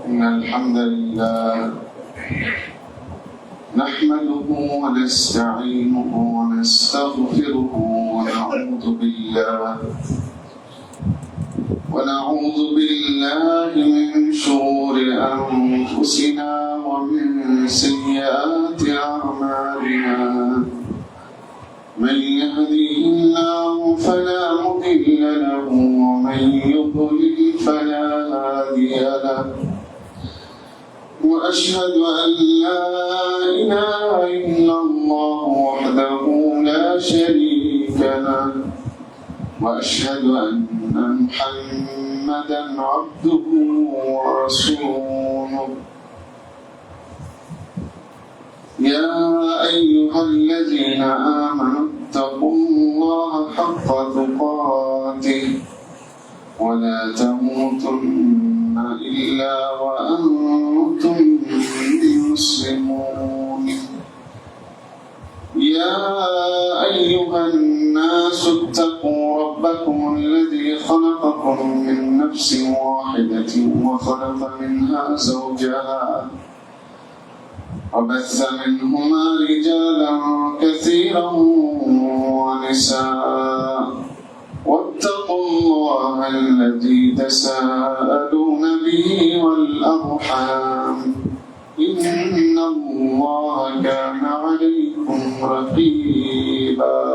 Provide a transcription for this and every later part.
إن الحمد لله نحمده ونستعينه ونستغفره ونعوذ بالله من شرور أنفسنا ومن سيئات أعمالنا من يهده الله فلا مضل له ومن يضلل فلا هادي له وأشهد أن لا إله إلا الله وحده لا شريك له وأشهد أن محمدا عبده ورسوله يا أيها الذين آمنوا اتقوا الله حق تقاته ولا تموتن إلا وأنتم مسلمون يا أيها الناس اتقوا ربكم الذي خلقكم من نفس واحدة وخلق منها زوجها وبث منهما رجالا كثيرا ونساء واتقوا الله الذي تساءلون به والأرحام إن الله كان عليكم رقيبا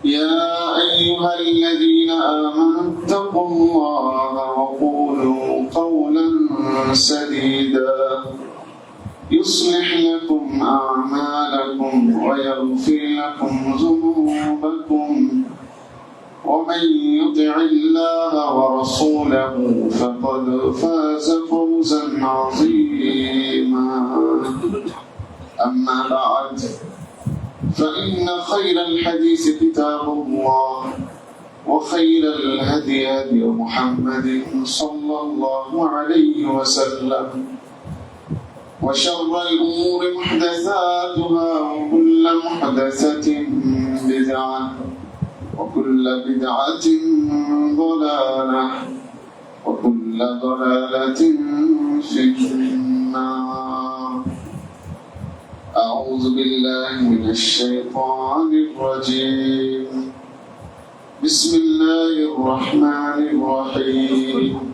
يا أيها الذين آمنوا اتقوا الله وقولوا قولا سديدا يصلح لكم أعمالكم ويغفر لكم ذنوبكم ومن يطع الله ورسوله فقد فاز فوزا عظيما أما بعد فإن خير الحديث كتاب الله وخير الهدي هدي محمد صلى الله عليه وسلم وشر الأمور محدثاتها وكل محدثة بدعة وكل بدعة ضلالة وكل ضلالة في النار أعوذ بالله من الشيطان الرجيم بسم الله الرحمن الرحيم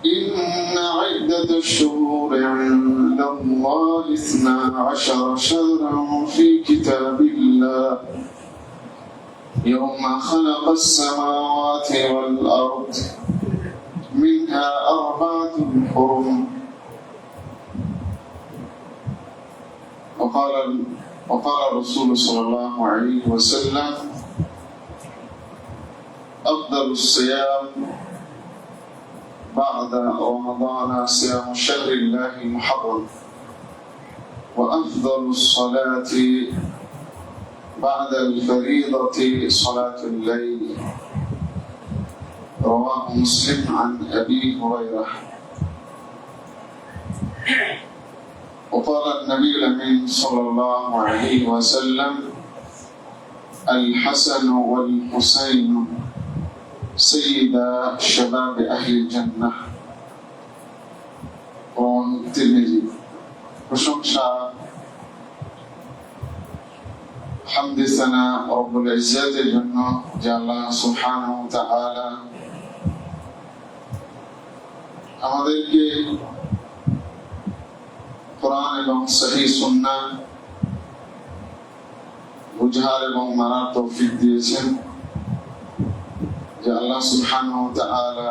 إن عدة الشهور عند الله 12 شهرا في كتاب الله يوم خلق السماوات والأرض منها 4 حرم وقال الرسول صلى الله عليه وسلم أفضل الصيام بعد رمضان صيام شهر الله المحرم وأفضل الصلاة بعد الفريضة صلاة الليل رواه مسلم عن أبي هريرة وقال النبي الأمين صلى الله عليه وسلم الحسن والحسين سيدا شباب أهل الجنة رواه الترمذي প্রশংসা হামদে সানা রব্বুল ইজ্জাতের জন্য যে আল্লাহ সুবহানাহু ওয়া তাআলা আমাদেরকে কোরআন এবং সহিহ সুন্নাহ বুঝার এবং মানার তৌফিক দিয়েছেন যে আল্লাহ সুবহানাহু ওয়া তাআলা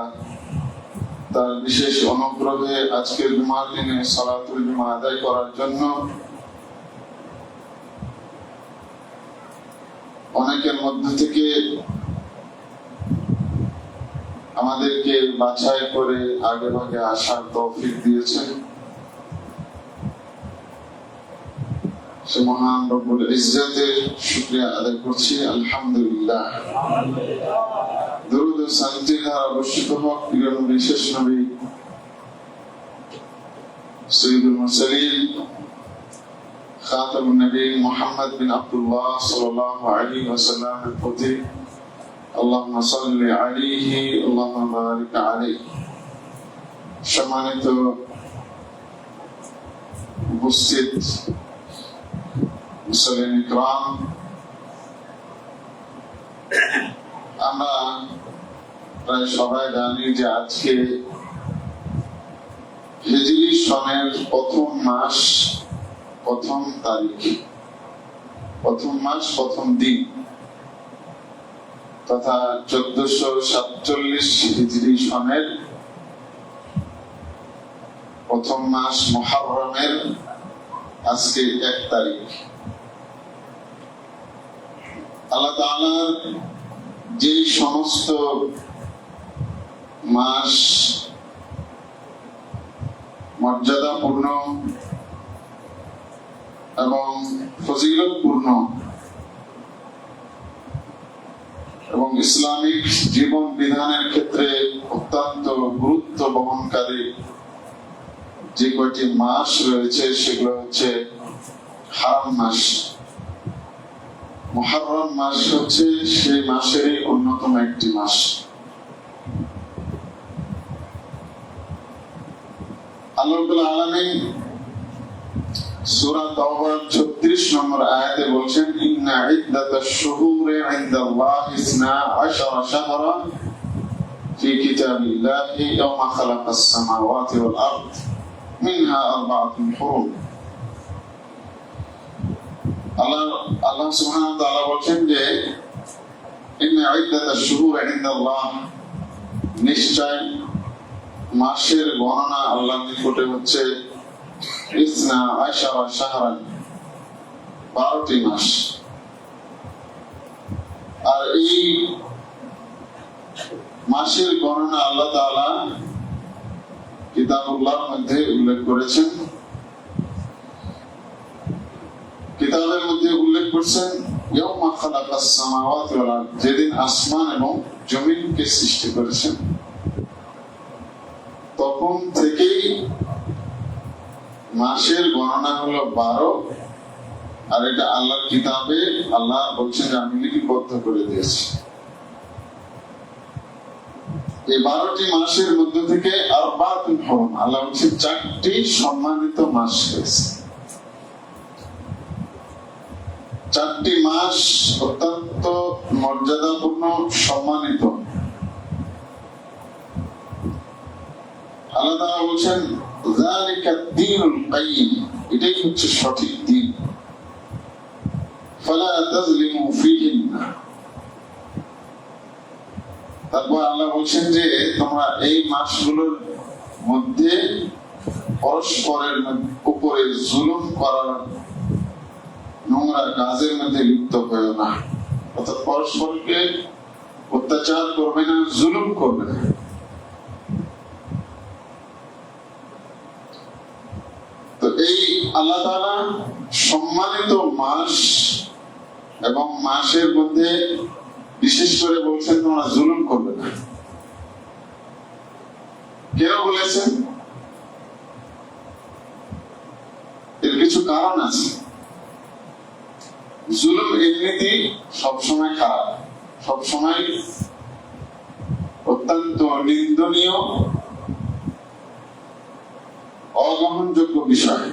তার বিশেষ অনুগ্রহে আজকের জুমার দিনে সালাতুল জুমা আদায় করার জন্য অনেকের মধ্য থেকে আমাদেরকে বাছাই করে আগে ভাগে আসার তৌফিক দিয়েছেন সে মহান রব্বুল ইজ্জতের শুকরিয়া আদায় করছি আলহামদুলিল্লাহ দরুদ ও শান্তি ধারা বর্ষিত হোক প্রিয় নবী শেষ নবী সৈয়দুল মুরসালিন খাতামুন নবী মুহাম্মদ বিন আব্দুল্লাহ সাল্লাল্লাহু আলাইহি ওয়াসাল্লামের প্রতি اللهم صل عليه اللهم بارك عليه। সম্মানিত উপস্থিত মুসলিম ইকরাম, আমরা প্রায় সবাই জানি যে আজকে হিজরি সনের প্রথম মাস, প্রথম তারিখ, প্রথম মাস, প্রথম দিন তথা 1447 হিজরি সনের প্রথম মাস মুহররমের আজকে 1 তারিখ। আল্লাহ তাআলার যে সমস্ত মাস মর্যাদাপূর্ণ এবং ফজিলতপূর্ণ এবং ইসলামিক জীবন বিধানের ক্ষেত্রে অত্যন্ত গুরুত্ব বহনকারী যে কয়টি মাস রয়েছে সেগুলো হচ্ছে হারাম মাস। মুহররম মাস হচ্ছে সেই মাসেরই অন্যতম একটি মাস। আল্লাহ রাব্বুল আলামিন সূরা তাওবার 36 নম্বর আয়াতে বলেন, ইন্না ইদ্দাতাশ শুহুরি ইনদাল্লাহি 12 শাহরান ফি কিতাবিল্লাহি ইয়াওমা খালাকাস সামাওয়াতি ওয়াল আরদ মিনহা আরবাআতুন হুরুম। আল্লাহ সুবহানাহু ওয়া তাআলা বলেন যে ইন্না ইদ্দাতাশ শুহুরি ইনদাল্লাহ, নিশ্চয় মাসের গণনা আল্লাহর নিকটে হচ্ছে 12 শাহরান, 12টি মাস। আর এই মাসের গণনা আল্লাহ তাআলা কিতাবুল্লাহর মধ্যে উল্লেখ করেছেন। কিতাবের মধ্যে উল্লেখ করেছেন ইয়াওমা খালাকাস সামাওয়াতি ওয়াল আরদ, যেদিন আসমান এবং জমিনকে সৃষ্টি করেছেন তখন থেকেই মাসের গণনা হলো 12। আর এটা আল্লাহর কিতাবে আল্লাহ বলছেন যে আমি লিপিবদ্ধ করে দিয়েছি। এই 12টি মাসের মধ্য থেকে আরবাতুন হুরুম, আল্লাহ বলছেন 4টি সম্মানিত মাস রয়েছে। 4টি মাস অত্যন্ত মর্যাদাপূর্ণ, সম্মানিত। আল্লাহ তাআলা বলেন যালিকা দ্বীনুল কাইয়্যিম, এটাই হচ্ছে সঠিক দিন। ফালা তাযলিমু ফীহিন্না, তারপর আল্লাহ বলেন যে তোমরা এই মাসগুলোর মধ্যে পরস্পরের উপরে জুলুম করার নোংরা কাজের মধ্যে লিপ্ত হয়ো না, অর্থাৎ পরস্পরকে অত্যাচার করবে না, জুলুম করবে না। তো এই আল্লাহ তাআলা সম্মানিত মাস এবং মাসের মধ্যে বিশেষ করে বলছেন তোমরা জুলুম করবে না। কেন বলেছেন? এর কিছু কারণ আছে। জুলুম এমনিতেই সবসময় খারাপ, সবসময় অত্যন্ত নিন্দনীয়, অগ্রহণযোগ্য বিষয়।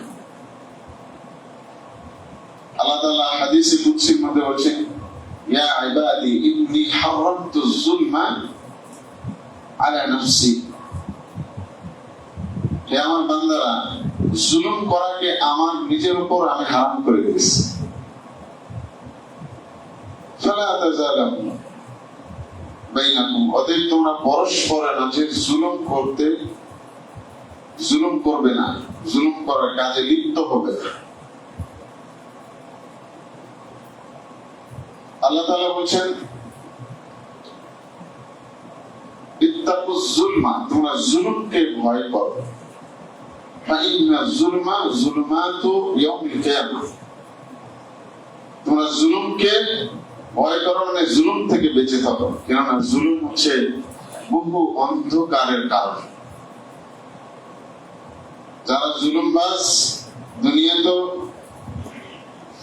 আল্লাহ তাআলা হাদিসে কুদসির মধ্যে বলেছেন, ইয়া ইবাদি ইন্নী হারামতুজ যুলমা আলা নাফসি, হে আমার বান্দারা, জুলুম করাকে আমার নিজের উপর আমি হারাম করে দিয়েছি। ফালা তাযালামু বাইনাকুম, অতএব তোমরা পরস্পরের মাঝে জুলুম করবে না, জুলুম করার কাজে লিপ্ত হবে না। আল্লাহ তাআলা বলেন ইত্তাকুজ যুলমা, তোমরা জুলুমকে ভয় করো। ফাইন্না যুলমা যুলমাতু ইয়াউমিল কিয়ামাহ, তোমরা জুলুমকে ভয় করো মানে জুলুম থেকে বেঁচে থাকো, কেননা জুলুম হচ্ছে বহু অন্ধকারের কারণ। যারা জুলুমবাজ দুনিয়াতে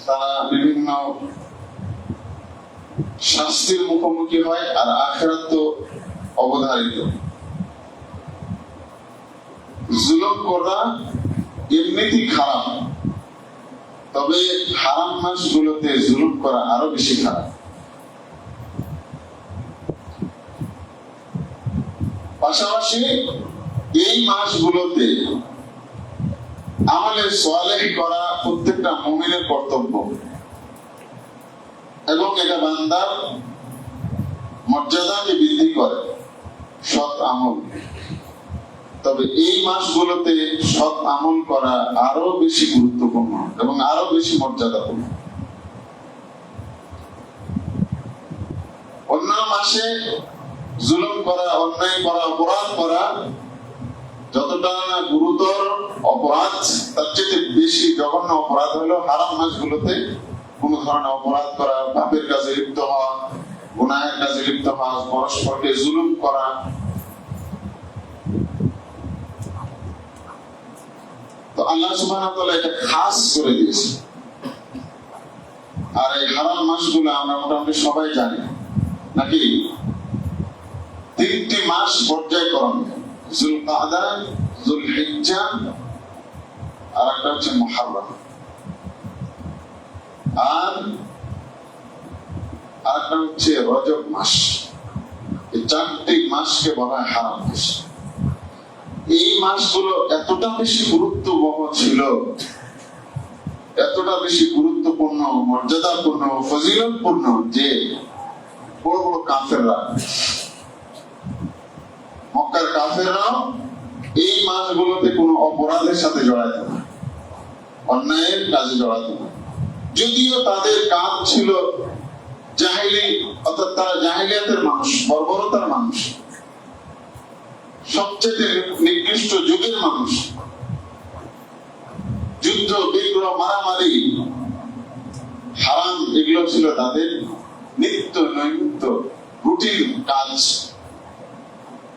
তারা বিভিন্ন শাস্তির মুখোমুখি হয়, আর আখিরাত তো অবধারিত। জুলুম করা এমনিতেই খারাপ, তবে হারাম মাসগুলোতে জুলুম করা আরো বেশি খারাপ। পাশাপাশি এই মাসগুলোতে আমলে সালেহ করা প্রত্যেকটা মুমিনের কর্তব্য, এবং এটা বান্দার মর্যাদাকে বৃদ্ধি করে সৎ আমল। তবে এই মাসগুলোতে সৎ আমল করা আরো বেশি গুরুত্বপূর্ণ এবং আরো বেশি মর্যাদাপূর্ণ। অন্য মাসে জুলুম করা, অন্যায় করা, অপরাধ করা যতটা না গুরুতর অপরাধ, তার চেয়ে বেশি জঘন্য অপরাধ হলো হারাম মাসগুলোতে কোন ধরনের অপরাধ করা, পাপের কাজে লিপ্ত হওয়া, গুনাহের কাজে লিপ্ত হওয়া, পরস্পরকে জুলুম করা। তো আল্লাহ সুবহানাহু ওয়া তাআলা এটা খাস করে দিয়েছে। আর এই হারাম মাসগুলো আমরা মোটামুটি সবাই জানি নাকি? 3টি মাস পর্যায়ক্রমে, যুলকাদা, যুলহিজ্জা, আর একটা হচ্ছে মুহররম, আর একটা হচ্ছে রজব মাস। এই 4টি মাসকে বলা হয় হারাম মাস। এই মাসগুলো এতটা বেশি গুরুত্ববহ ছিল, এতটা বেশি গুরুত্বপূর্ণ, মর্যাদাপূর্ণ, ফজিলতপূর্ণ যে বড় বড় কাফেররা, মক্কার কাফেররা এই মাসগুলোতে কোনো অপরাধের সাথে জড়াইত না, অন্যায়ের কাজে জড়াইত না। যদিও তাদের কাজ ছিল জাহিলি, অর্থাৎ তারা জাহিলিয়াতের মানুষ, বর্বরতার মানুষ, সবচেয়ে নিকৃষ্ট যুগের মানুষ। যুদ্ধ, বিগ্রহ, মারামারি, হারাম, এগুলো ছিল তাদের নিত্য নৈমিত্য রুটিন কাজ।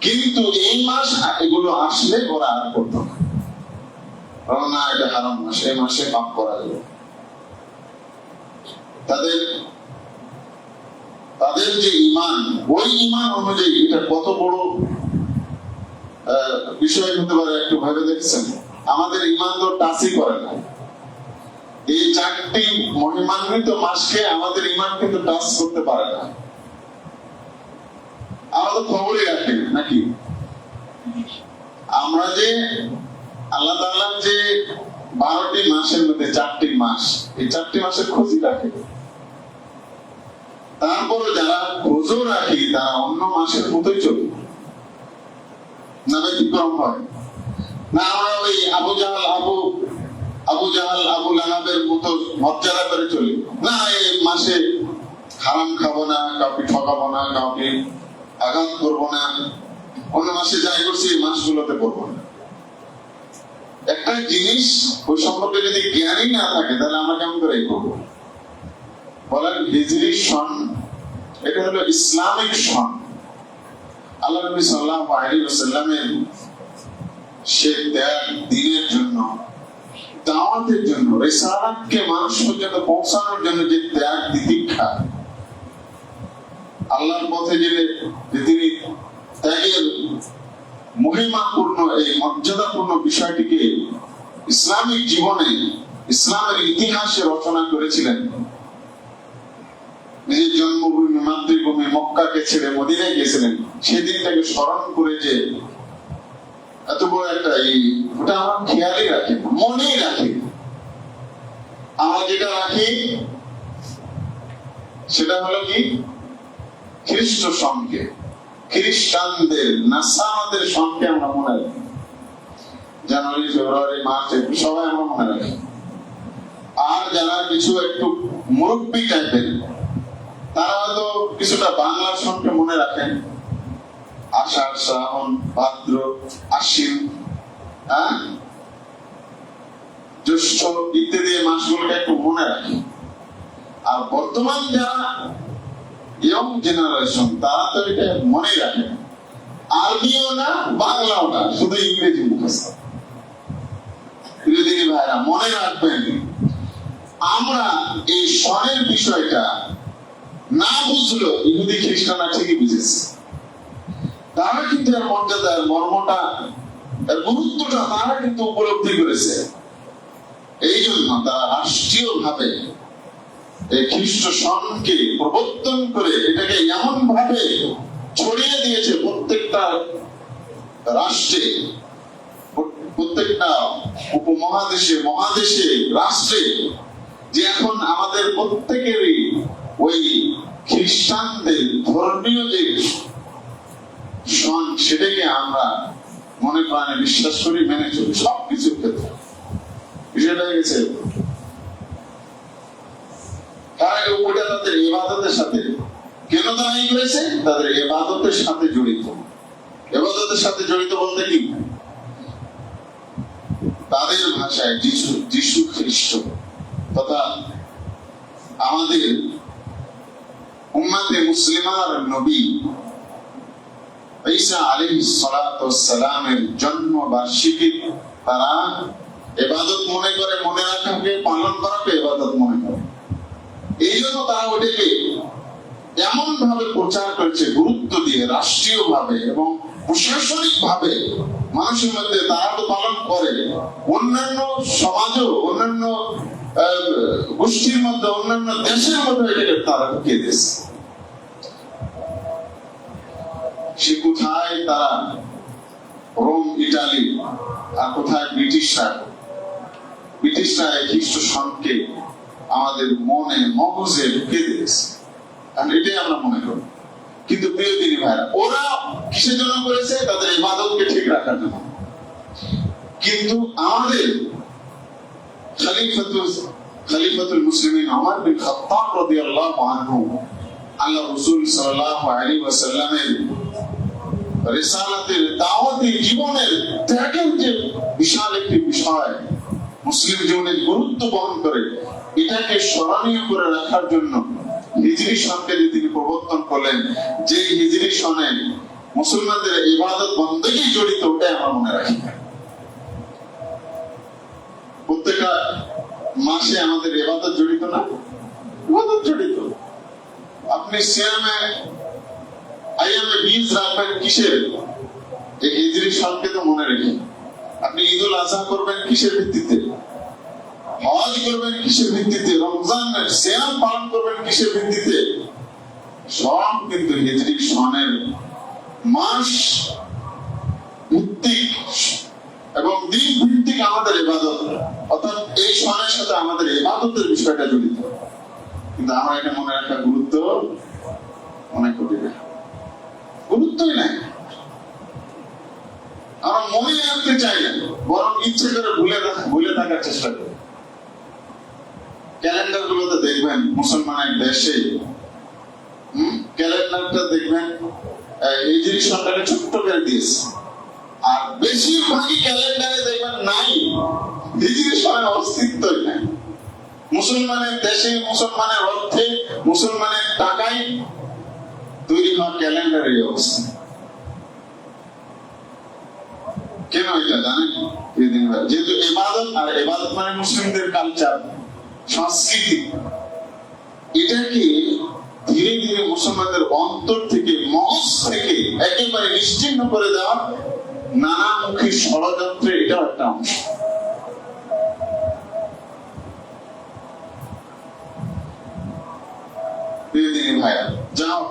কিন্তু এই মাস এগুলো আসলে ওরা আর করত না, এটা হারাম মাস, এই মাসে পাপ করা যাবে। তাদের যে ঈমান, ওই ঈমান অনুযায়ী এটা কত বড় বিষয় হতে পারে একটু ভেবে দেখছেন? আমাদের ঈমান তো টাচই করে না। এই 4টি মহিমান্বিত মাসকে আমাদের ঈমান কিন্তু টাচ করতে পারে না। আমরা তো খবরই রাখি নাকি? আমরা যে আল্লাহ তাআলা যে 12টি মাসের মধ্যে 4টি মাস, এই 4টি মাসের খোঁজই রাখে। তারপরে যারা খোঁজও রাখি তারা অন্য মাসের মতোই চলে না, ব্যতিক্রম হয় না। আমরা ওই আবু জাহাল আবু লাহাবের মতো মর্যাদা করে চলি না, এই মাসে হারাম খাবো না, কাউকে ঠকাবো না, কাউকে আঘাত করবো না, অন্য মাসে যাই করছি এই মাসগুলোতে করবো না। একটা জিনিস ওই সম্পর্কে যদি জ্ঞানই না থাকে তাহলে আমরা কেমন করে করবো? বলেন, হিজরি সন এটা হলো ইসলামিক সন। আল্লাহ নবী সাল্লাল্লাহু আলাইহি ওয়াসাল্লামের সে ত্যাগ দ্বীনের জন্য, দাওয়াতের জন্য, রিসালাতকে মানুষ পর্যন্ত পৌঁছানোর জন্য যে ত্যাগ তিতিক্ষা, আল্লাহর পথে যে তিনি ত্যাগের মহিমাপূর্ণ, এই মর্যাদাপূর্ণ বিষয়টিকে ইসলামিক জীবনে, ইসলামের ইতিহাসে রচনা করেছিলেন। নিজের জন্মভূমি, মাতৃভূমি মক্কাকে ছেড়ে মদিনায় গেছিলেন। সেদিনটাকে স্মরণ করে যে এত বড় একটা ওটা আমার খেয়ালই রাখি, মনেই রাখি। আমরা যেটা রাখি সেটা হলো কি, খ্রিস্ট সনকে, খ্রিস্টানদের, নাসারাদের সনকে আমরা মনে রাখি। জানুয়ারি, ফেব্রুয়ারি, মার্চ, এপ্রিল সবাই আমরা মনে রাখি। আর যারা কিছু একটু মুরব্বী টাইপের, তারা হয়তো কিছুটা বাংলা সনকে মনে রাখেন, আষাঢ়, শ্রাবণ, ভাদ্র, আশ্বিন, জ্যৈষ্ঠ ইত্যাদি মাসগুলোকে একটু মনে রাখে। আর বর্তমান যারা ইয়ং জেনারেশন, তারা তো এটা মনে রাখে, আরবিও না, বাংলাও না, শুধু ইংরেজি মুখস্থ। প্রিয় ভাইরা, মনে রাখবেন, আমরা এই সনের বিষয়টা না বুঝলো, ইহুদি খ্রিস্টানরা ঠিকই বুঝেছে। তারা কিন্তু এর মর্যাদা, এর মর্মটা, এর গুরুত্বটা তারা কিন্তু উপলব্ধি করেছে। এই জন্য তারা রাষ্ট্রীয় ভাবে এই খ্রিস্ট সনকে প্রবর্তন করে এটাকে এমন ভাবে ছড়িয়ে দিয়েছে প্রত্যেকটা রাষ্ট্রে, প্রত্যেকটা উপমহাদেশে, মহাদেশে, রাষ্ট্রে, যে এখন আমাদের প্রত্যেকেরই ওই খ্রিস্টানদের ধর্মীয় যে সন সেটাকে আমরা মনে প্রাণে বিশ্বাস করি, মেনে চলি সবকিছুর ক্ষেত্রে। বিষয়টা হয়ে গেছে ওটা তাদের ইবাদতের সাথে। কেন তারা এই করেছে? তাদের ইবাদতের সাথে জড়িত। ইবাদতের সাথে জড়িত বলতে কি? তাদের ভাষায় যিশু খ্রিস্ট তথা আমাদের উম্মতে মুসলিমার নবী ঈসা আলাইহিস সালাতু ওয়াস সালামের জন্ম বার্ষিকী তারা ইবাদত মনে করে, মনে রাখাকে, পালন করাকে ইবাদত মনে করে। এই জন্য তারা ওটাকে এমন ভাবে প্রচার করেছে, গুরুত্ব দিয়ে, রাষ্ট্রীয় ভাবে এবং প্রশাসনিক ভাবে মানুষের মধ্যে তারা তো পালন করে, অন্যান্য সমাজও, অন্যান্য গোষ্ঠীর মধ্যে, অন্যান্য দেশের মধ্যে এটাকে তারা ঢুকিয়ে দিয়েছে। সে কোথায় তারা রোম, ইটালি, আর কোথায় ব্রিটিশরা খ্রিস্ট সনকে আমাদের মনে, মগজে ঢুকিয়ে দিয়েছে। এটাই আমরা মনে করি। কিন্তু প্রিয় দিনী ভাইরা, ওরা কিসের জন্য করেছে? তাদের ইবাদতকে ঠিক রাখার জন্য। কিন্তু আমাদের খলিফাতুল মুসলিমিন ওমর বিন খাত্তাব রাদিয়াল্লাহু আনহু আল্লাহ রাসূল সাল্লাল্লাহু আলাইহি ওয়াসাল্লামের রিসালাতের, দাওয়াতের, জীবনের ত্যাগের যে বিশাল একটি বিষয় মুসলিম জীবনে গুরুত্ব বহন করে, এটাকে স্মরণীয় করে রাখার জন্য হিজরি সনকে তিনি প্রবর্তন করলেন। যে হিজরি সনে মুসলমানদের ইবাদত বন্দেগী জড়িত, ওটাই আমরা মনে রাখি। প্রত্যেকটা মাসে আমাদের ইবাদত জড়িত না? ইবাদত জড়িত। আপনি সিয়ামে আইয়ামে বীজ রাখবেন কিসের? এই হিজরি সনকে তো মনে রেখে। আপনি ঈদুল আজহা করবেন কিসের ভিত্তিতে? হজ করবেন কিসের ভিত্তিতে? রমজান সিয়াম পালন করবেন কিসের ভিত্তিতে? সব কিন্তু হিজরি সনের মাস ভিত্তিক এবং দিন ভিত্তিক আমাদের ইবাদত, অর্থাৎ এই সনের সাথে আমাদের ইবাদতের বিষয়টা জড়িত। কিন্তু আমরা এটা মনে রাখার গুরুত্ব মনে করি না, গুরুত্বই নাই। আমরা মনে রাখতে চাই না, বরং ইচ্ছে করে ভুলে থাকার চেষ্টা করি। ক্যালেন্ডার গুলোতে দেখবেন মুসলমানের দেশে, ক্যালেন্ডারটা দেখবেন হিজরি সনটাকে ছোট্ট করে দিয়েছে, আর বেশিরভাগই ক্যালেন্ডারে দেখবেন নাই, হিজরি সনের অস্তিত্বই নাই। মুসলমানের দেশে, মুসলমানের অর্থে, মুসলমানের টাকায় তৈরি হওয়া ক্যালেন্ডারের অবস্থা। কেন এটা জানেন? যেহেতু ইবাদত, আর ইবাদত মানে মুসলিমদের কালচার, সংস্কৃতি, এটাকে ধীরে ধীরে মুসলমানদের অন্তর থেকে, মগজ থেকে একেবারে নিশ্চিহ্ন করে দেওয়া নানামুখী ষড়যন্ত্রে এটাও একটা অংশ। ভাইয়া যাও,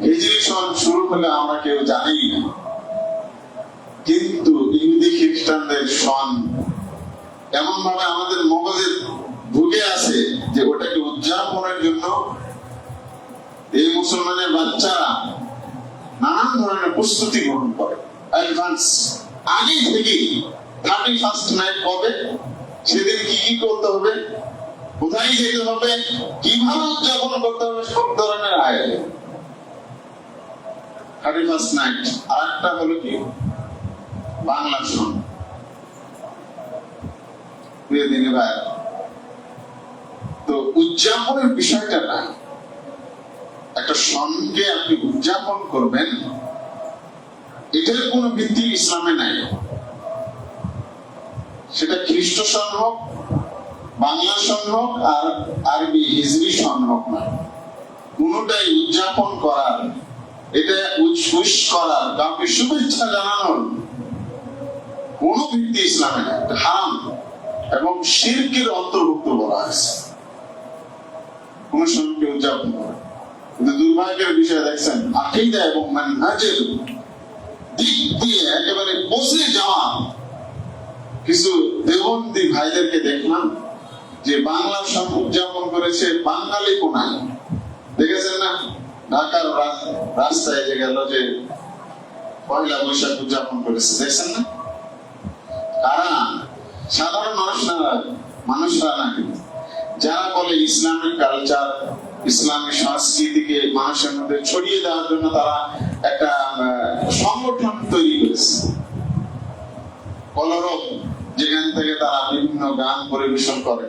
হিজরি সন শুরু হলে আমরা কেউ জানি না, কিন্তু ইহুদি খ্রিস্টানদের সন এমন ভাবে আমাদের মগজে ঢুকে আছে যে ওটাকে উদযাপনের জন্য এই মুসলমানের বাচ্চারা নানান ধরনের প্রস্তুতি গ্রহণ করে। অ্যাডভান্স আগে থেকে 31st নাইট কবে, সেদিন কি কি করতে হবে, কোথায় যেতে হবে, কিভাবে উদযাপন করতে হবে, সব ধরনের আয়োজন 31st নাইট। আর একটা হলো কি বাংলা সন। তো উদযাপনের বিষয়টা না, একটা সনকে আপনি উদযাপন করবেন, এটার কোন ভিত্তি ইসলামে নাই। সেটা খ্রিস্ট সন হোক, বাংলা সন হোক আর আরবি হিজরি সন হোক না, কোনটাই উদযাপন করার, এটা উইশ করার, কাউকে শুভেচ্ছা জানানোর কোন ভিত্তি ইসলামে নেই, হারাম এবং শিরকের অন্তর্ভুক্ত বলা হয়েছে কোন সনকে উদযাপন করা। কিন্তু দুর্ভাগ্যের বিষয় দেখছেন, আকীদা এবং মানহাজের দিক দিয়ে একেবারে বসে যাওয়া কিছু দেওবন্দি ভাইদেরকে দেখলাম যে বাংলা সন উদযাপন করেছে বাঙালি কোনায়। দেখেছেন না, ঢাকার রাস্তায় যে গেল যে পয়লা বৈশাখ উদযাপন করেছে, দেখছেন না? কারা? সাধারণ মানুষরা না, কিন্তু যারা বলে ইসলামিক কালচার, ইসলামিক সংস্কৃতিকে মানুষের মধ্যে ছড়িয়ে দেওয়ার জন্য তারা একটা সংগঠন তৈরি করেছে, কলরব, যেখান থেকে তারা বিভিন্ন গান পরিবেশন করে।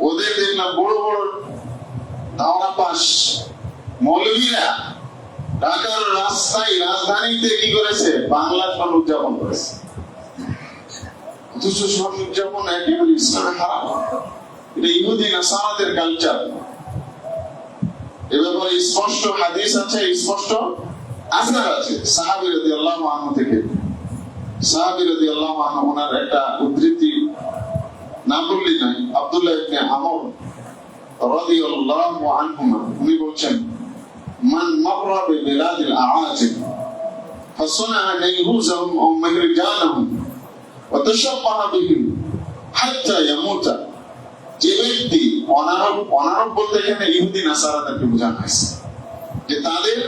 ওদের দেখলাম বড় বড় দাওয়া পাশ মৌলবীরা ঢাকার রাস্তায়, রাজধানীতে কি করেছে? বাংলা সন উদযাপন করেছে। অথচ সন উদযাপন একেবারে ইসলামে হারাম, এটা ইহুদি নাসারাদের কালচার। এ ব্যাপারে স্পষ্ট হাদিস আছে, স্পষ্ট আসার আছে সাহাবী রাদিয়াল্লাহু আনহু থেকে। সাহাবী রাদিয়াল্লাহু আনহু, ওনার একটা উদ্ধৃতি নাম বললেই নয়, আব্দুল্লাহ ইবনে আমর রাদিয়াল্লাহু আনহুমা, উনি বলছেন, মান মাররা বিবিলাদিল আআজিম ফাসানাআ নাইহুজাহুম আও মাহরিজানহুম ওয়া তাশাব্বাহা বিহিম হাত্তা ইয়ামুতা। যে ব্যক্তি অনারব বলতে এখানে ইহুদি নাসারাদেরকে বোঝানো হয়েছে, যে তাদের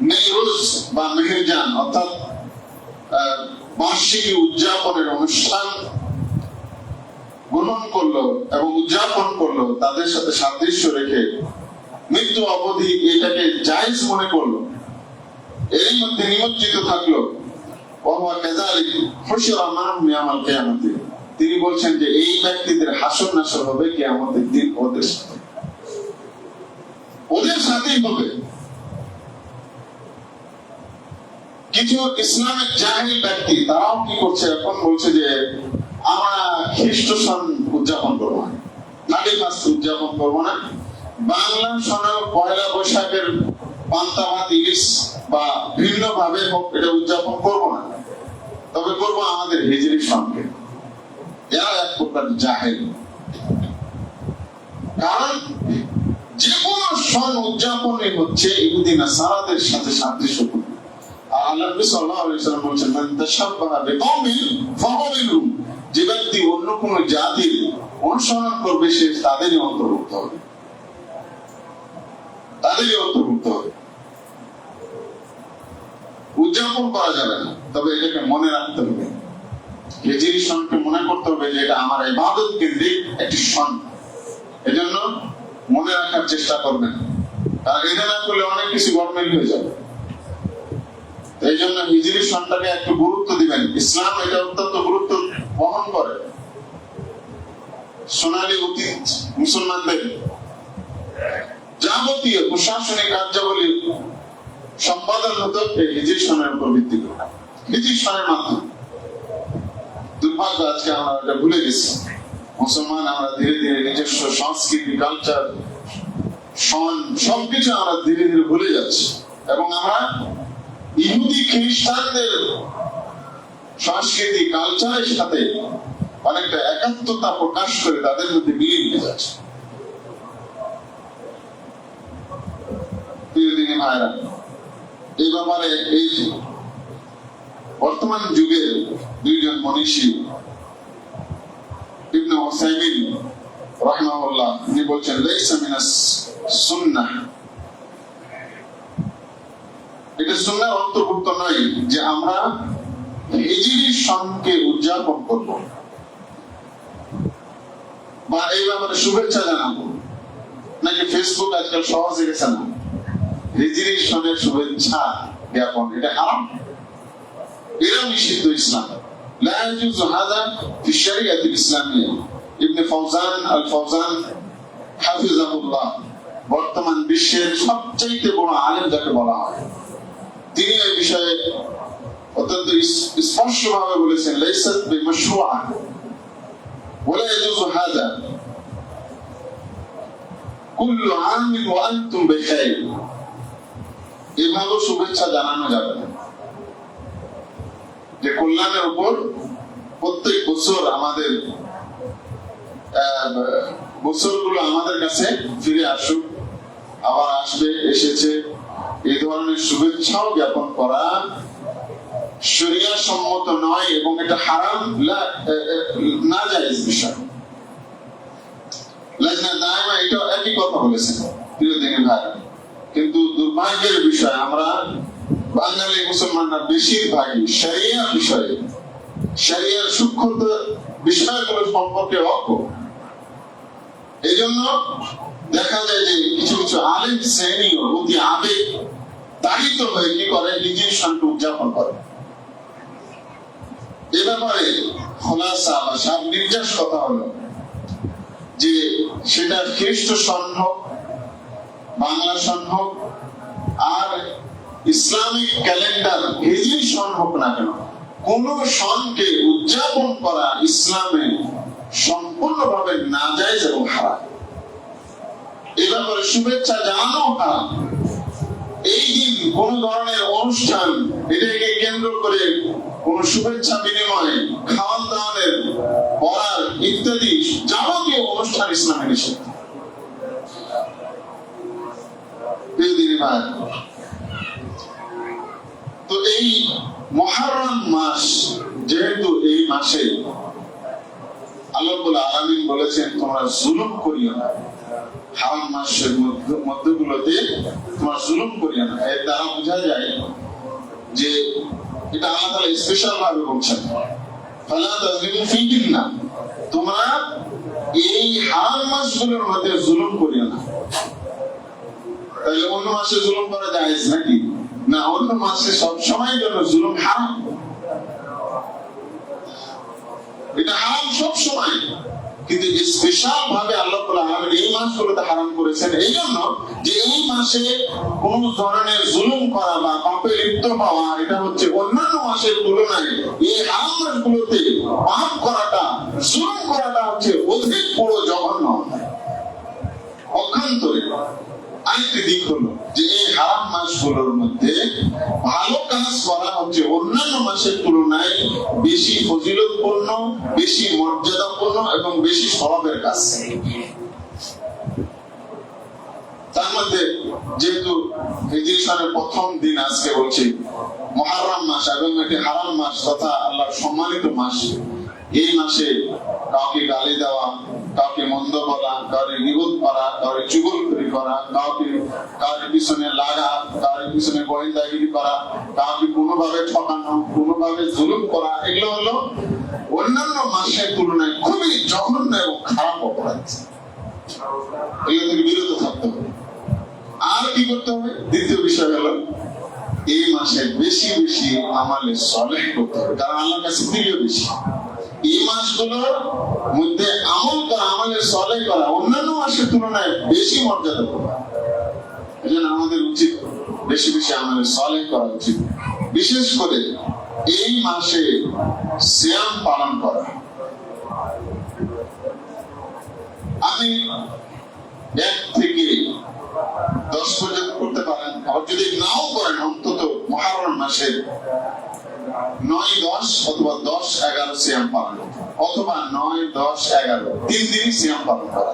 নেইরুজ বা মেহরজান অর্থাৎ বার্ষিকী উদযাপনের অনুষ্ঠান গ্রহণ করলো এবং উদযাপন করলো, তাদের সাথে সাদৃশ্য রেখে মৃত্যু অবধি এটাকে জায়েজ মনে করলো, এর মধ্যে নিমজ্জিত থাকলো, তিনি বলছেন যে এই ব্যক্তিদের হাসর নাসর হবে কিয়ামতের দিন ওদের সাথেই হবে। কিছু ইসলামিক জাহিল ব্যক্তি তারাও কি করছে এখন, বলছে যে আমরা খ্রিস্ট সন উদযাপন করবো না, নারী ফাস্ট উদযাপন করবো না, বাংলা সনে পয়লা বৈশাখের পান্তা ভাত, ইলিশ বা ভিন্ন ভাবে হোক এটা উদযাপন করবো না, তবে করবো আমাদের হিজরি সনকে। এরা এক প্রকার জাহেল। কারণ যে কোনো সন উদযাপনে হচ্ছে ইহুদি নাসারাদের সাথে সাদৃশ্যপূর্ণ। আর আল্লাহ নবী সাল্লাল্লাহু আলাইহি ওয়াসাল্লাম বলেছেন, মান তাশাব্বাহা বিকওমিন ফাহুয়া মিনহুম, যে ব্যক্তি অন্য কোন জাতির অনুসরণ করবে সে তাদেরই অন্তর্ভুক্ত হবে, তাদেরই অন্তর্ভুক্ত হবে। উদযাপন করা যাবে না, তবে এটাকে মনে রাখতে হবে, হিজরি সনকে মনে করতে হবে যে এটা আমার ইবাদত কেন্দ্রিক একটি সন। এজন্য মনে রাখার চেষ্টা করবেন, কারণ এটা না করলে অনেক কিছু গড়মেল হয়ে যাবে। এই জন্য হিজরি সনটাকে একটু গুরুত্ব দিবেন। ইসলাম এটা অত্যন্ত গুরুত্ব বহন করে। সোনালী অতীত মুসলমানদের যাবতীয় প্রশাসনিক কার্যাবলী সম্পাদন হতো এই হিজরি সনের উপর ভিত্তি করে, হিজরি সনের মাধ্যমে। দুর্ভাগ্য আজকে আমরা এটা ভুলে গেছি। মুসলমান আমরা ধীরে ধীরে নিজস্ব সংস্কৃতি, কালচার, সন সবকিছু আমরা ধীরে ধীরে ভুলে যাচ্ছি, এবং আমরা ইহুদি খ্রিস্টানদের সংস্কৃতি, কালচারের সাথে অনেকটা একাত্মতা প্রকাশ করে তাদের মধ্যে বিলীন হয়ে যাচ্ছে। প্রিয়দিনী ভাইরা, এই ব্যাপারে এই বর্তমান যুগে দুইজন মনীষী, ইবনে উসাইমিন রাহিমাহুল্লাহ, তিনি বলছেন, লাইসা মিনাস সুন্নাহ, এটা সুন্নাহর অন্তর্ভুক্ত নয় যে আমরা হিজরি সনকে উদযাপন করব বা এই ব্যাপারে শুভেচ্ছা জানাবো, নাকি ফেসবুক আজকাল সহজ হয়ে গেছে না, হিজরি সনের শুভেচ্ছা জ্ঞাপন, এটা হারাম, এটা নিষিদ্ধ ইসলাম। লা ইয়াজুজু হাযা ফি শারিআতিল ইসলামিয়্যাহ। ইবনে ফাওজান আল ফাওজান হাফিজাহুল্লাহ, বর্তমান বিশ্বের সবচেয়ে বড় আলেম যাকে বলা হয়, তিনি এই বিষয়ে অত্যন্ত স্পষ্টভাবে বলেছেন লাইসাত বিমাশরুআ ওয়ালা ইয়াজুজু হাযা কুল্লু আমিন ওয়া আনতুম বিখাইর। এভাবে শুভেচ্ছা জানানো যাবে না যে কল্যাণের উপর প্রত্যেক বছর আমাদের বছরগুলো আমাদের কাছে ফিরে আসুক, আবার আসবে, এসেছে, এই ধরনের শুভেচ্ছাও জ্ঞাপন করা শরিয়া সম্মত নয় এবং এটা হারাম, না জায়েজ বিষয়। লাজনা দায়মা এটা একই কথা বলেছেন প্রিয় দিনের ভাই। কিন্তু দুর্ভাগ্যের বিষয় আমরা বাঙালি মুসলমানরা বেশিরভাগই শরিয়া বিষয়ে, শরিয়ার সূক্ষ্ম বিষয়গুলো সম্পর্কে অজ্ঞ। এই জন্য দেখা যায় যে কিছু কিছু আলেম শ্রেণীও অতি আবেগ তাড়িত হয়ে কি করে নিজের সঙ্গে উদযাপন করে। এ ব্যাপারে খোলাসা বা সাব নির্যাস কথা হলো যে সেটা খ্রিস্ট সন হোক, বাংলা সন হোক, আর ইসলামিক ক্যালেন্ডার হিজরি সন হোক না কেন, কোন সনকে উদযাপন করা ইসলামে সম্পূর্ণভাবে নাজায়েজ এবং হারাম। এ ব্যাপারে শুভেচ্ছা জানানো হারাম। এই দিন কোন ধরনের অনুষ্ঠান এটাকে কেন্দ্র করে কোন শুভেচ্ছা বিনিময়, খাওয়ান দাওয়ানের, পড়ার ইত্যাদি যাবতীয় অনুষ্ঠান ইসলামে নিষেধ। তো এই মুহররম মাস, যেহেতু এই মাসে আল্লাহ রাব্বুল আলামিন বলেছেন তোমরা জুলুম করিও না, হারাম মাসের মধ্যগুলোতে তোমরা জুলুম করিও না। এর দ্বারা বোঝা যায় যে এটা আল্লাহ তাআলা স্পেশাল ভাবে বলছেন ফালা তাযলিমু ফীহিন্না, তোমরা এই হারাম মাসগুলোর মধ্যে জুলুম করিও না। তাহলে অন্য মাসে জুলুম করা জায়েজ নাকি? না, অন্য মাসে সব সময় জন্য জুলুম হারাম, এটা হারাম সব সময়। কিন্তু স্পেশাল ভাবে আল্লাহ তাআলা এই মাসগুলোতে হারাম করেছেন এই জন্য যে এই মাসে কোন ধরনের জুলুম করা বা পাপে লিপ্ত হওয়া, এটা হচ্ছে অন্যান্য মাসের তুলনায় এই হারাম মাসগুলোতে পাপ করাটা, জুলুম করাটা হচ্ছে অধিক বড় জঘন্য। অক্ষান্তরে আরেকটি দিক হলো যে এই হারাম মাসগুলোর মধ্যে ভালো কাজ করা হচ্ছে অন্যান্য মাসের তুলনায় বেশি ফজিলতপূর্ণ, বেশি মর্যাদাপূর্ণ এবং বেশি সওয়াবের কাজ। তার মধ্যে যেহেতু হিজরি সনের প্রথম দিন আজকে বলছি মুহররম মাস এবং এটি হারাম মাস তথা আল্লাহর সম্মানিত মাস, এই মাসে কাউকে গালি দেওয়া, কাউকে মন্দ বলা, কাউকে গীবত করা, কাউকে চুগলখড়ি করা, কাউকে পিছনে লাগা, কাউকে পিছনে গোয়েন্দাগিরি করা, কাউকে কোনোভাবে ঠকানো, কোনোভাবে জুলুম করা, এগুলো হলো অন্যান্য মাসের তুলনায় খুবই জঘন্য এবং খারাপ অপরাধ। এগুলো থেকে বিরত থাকতে হবে। আর কি করতে হবে? দ্বিতীয় বিষয় হলো এই মাসে বেশি বেশি আমালে সালেহ করতে হবে, কারণ আল্লাহর কাছে প্রিয় বেশি। এই মাসগুলোর মধ্যে আমল করা, আমলে সালেহ করা অন্যান্য মাসের তুলনায় বেশি মর্যাদা পাবে। এজন্য আমাদের উচিত বেশি বেশি আমলে সালেহ করা উচিত। বিশেষ করে এই মাসে সিয়াম পালন করা। আমি 1 থেকে 10 পর্যন্ত করতে পারেন, আবার যদি নাও করেন অন্তত মুহররম মাসের 9, 10 অথবা 10, 11 সিয়াম পালন, অথবা 9, 10, 11 3 দিন সিয়াম পালন করা।